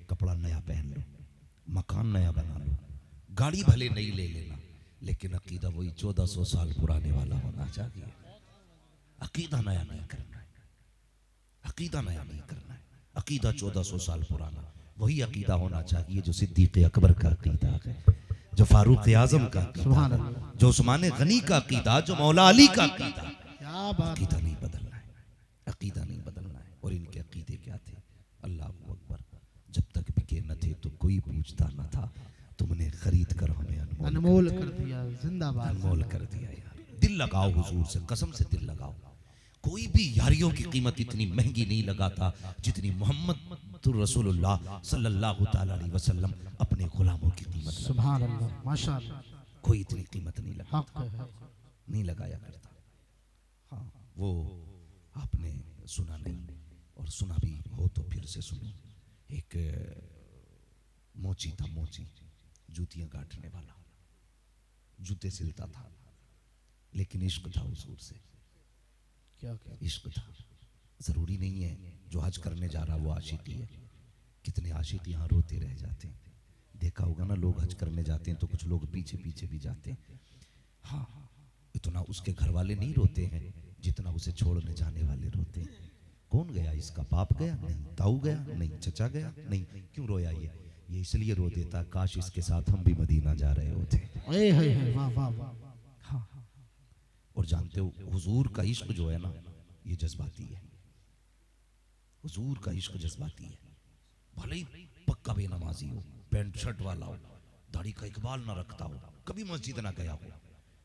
कपड़ा नया पहन लो, मकान नया बना लो, गाड़ी भले नई ले लेना, लेकिन अकीदा वही 1400 साल पुराने वाला होना चाहिए। अकीदा नया नहीं करना है, अकीदा नया नहीं करना है, अकीदा 1400 साल पुराना वही अकीदा होना चाहिए जो सिद्दीक़ अकबर का अकीदा है, जो फारूक आजम का अकीदा, जो उस्मान गनी का अकीदा, जो मौला अली का अकीदा। अकीदा नहीं बदलना है, अकीदा नहीं बदलना है। और इनके अकीदे क्या थे? अल्लाह अकबर, जब तक बिके न थे तो कोई पूछता न था, तुमने खरीद कर हमें अनमोल कर दिया। जिंदाबाद, अनमोल कर दिया यार। दिल लगाओ हुजूर से, कसम से दिल लगाओ। कोई भी यारियों की कीमत इतनी महंगी नहीं लगाता जितनी मोहम्मद रसूलुल्लाह सल्लल्लाहु तआला अलैहि वसल्लम अपने गुलामों की कीमत। सुभान अल्लाह, माशाअल्लाह। कोई इतनी कीमत नहीं लगाता, नहीं लगाया करता। हाँ, वो आपने सुना नहीं, और सुना भी हो तो फिर से सुनो। एक मोची था, मोची जूतियां काटने वाला, जूते सिलता था, लेकिन इश्क था हुजूर से। क्या क्या इश्क था। जरूरी नहीं है जो हज करने जा रहा वो आशिकी है। कितने आशिक यहाँ रोते रह जाते हैं। देखा होगा ना, लोग हज करने जाते हैं तो कुछ लोग पीछे पीछे भी जाते हैं। हाँ, इतना उसके घर वाले नहीं रोते हैं जितना उसे छोड़ने जाने वाले रोते हैं। कौन गया? इसका बाप गया नहीं, ताऊ गया नहीं, चचा गया नहीं। क्यों रोया? ये इसलिए रो देता काश इसके साथ हम भी मदीना जा रहे होते। वाह वाह वाह। हाँ, और जानते हो हुजूर का इश्क जो है ना, ये जज्बाती है। हुजूर का इश्क जज्बाती है। भले ही पक्का बेनमाजी हो, पैंट शर्ट वाला हो, दाढ़ी का इकबाल ना रखता हो, कभी मस्जिद ना गया हो,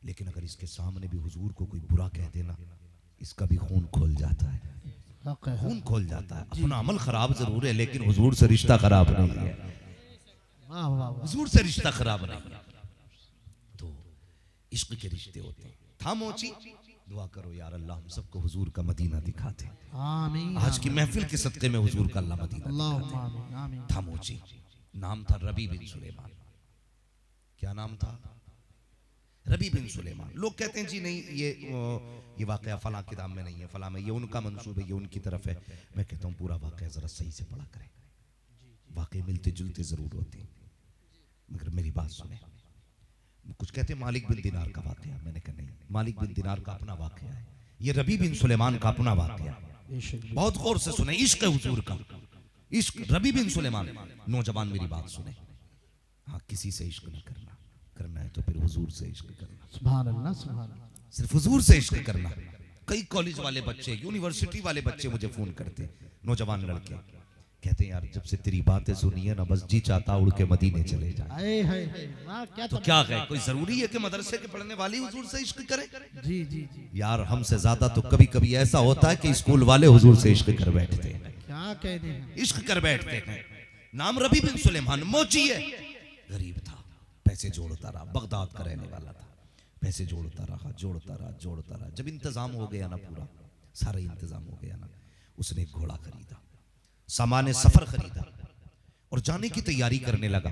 लेकिन अगर इसके सामने भी हुजूर को कोई बुरा कह देना, इसका भी खून खोल जाता है, खून खोल जाता है। अपना अमल खराब जरूर है, लेकिन हुजूर से रिश्ता खराब नहीं है। हुजूर से रिश्ता खराब नहीं है। तो इश्क के रिश्ते होते हैं। था मोची, दुआ करो यार अल्लाह हम सबको हुजूर का मदीना दिखाते। आमीन। आज की महफिल के सदक़े में हुजूर का अल्लाह मदीना अल्लाहुम्मा आमीन आमीन। था मोची, नाम था रबी बिन सुलेमान। क्या नाम था? रबी बिन सुलेमान। लोग कहते हैं जी नहीं ये वाकया फलां किताब में नहीं है, फलां में, ये उनका मंसूब है, ये उनकी तरफ है। मैं कहता हूँ पूरा वाकया जरा सही से पढ़ा करें। वाकई मिलते जुलते जरूर होते हैं, मगर मेरी बात सुने। कुछ कहते हैं मालिक बिन दिनार का वाकया, मैंने कहा नहीं, मालिक बिन दिनार का अपना वाकया है, ये रबी बिन सुलेमान का अपना वाकया। बहुत गौर से सुने, इश्क है हुजूर का। इश्क रबी बिन सुलेमान, नौजवान मेरी बात सुने, हाँ किसी से इश्क न करना, करना है तो फिर हुजूर से इश्क करना। सुभान अल्लाह, सुभान अल्लाह। सिर्फ हुजूर से इश्क करना। कई कॉलेज वाले बच्चे, यूनिवर्सिटी वाले बच्चे मुझे फोन करते, नौजवान लड़के, कहते हैं यार जब से तेरी बातें सुनी है ना, बस जी चाहता उड़ के मदीने चले जाए। हाय हाय हाय, वाह क्या तो क्या है, कोई जरूरी है कि मदरसे के पढ़ने वाले हुजूर से इश्क करे? जी जी जी, यार हमसे ज्यादा तो कभी कभी ऐसा होता है कि स्कूल वाले हुजूर से इश्क कर बैठते हैं। क्या कहते हैं, इश्क कर बैठते हैं। नाम रबी बिन सुलेमान, मोची है, गरीब था, पैसे जोड़ता रहा, बगदाद का रहने वाला था, पैसे जोड़ता रहा, जोड़ता रहा, जोड़ता रहा। जब इंतजाम हो गया ना, पूरा सारा इंतजाम हो गया ना, उसने एक घोड़ा खरीदा, सामान सफर खरीदा और जाने की तैयारी करने लगा।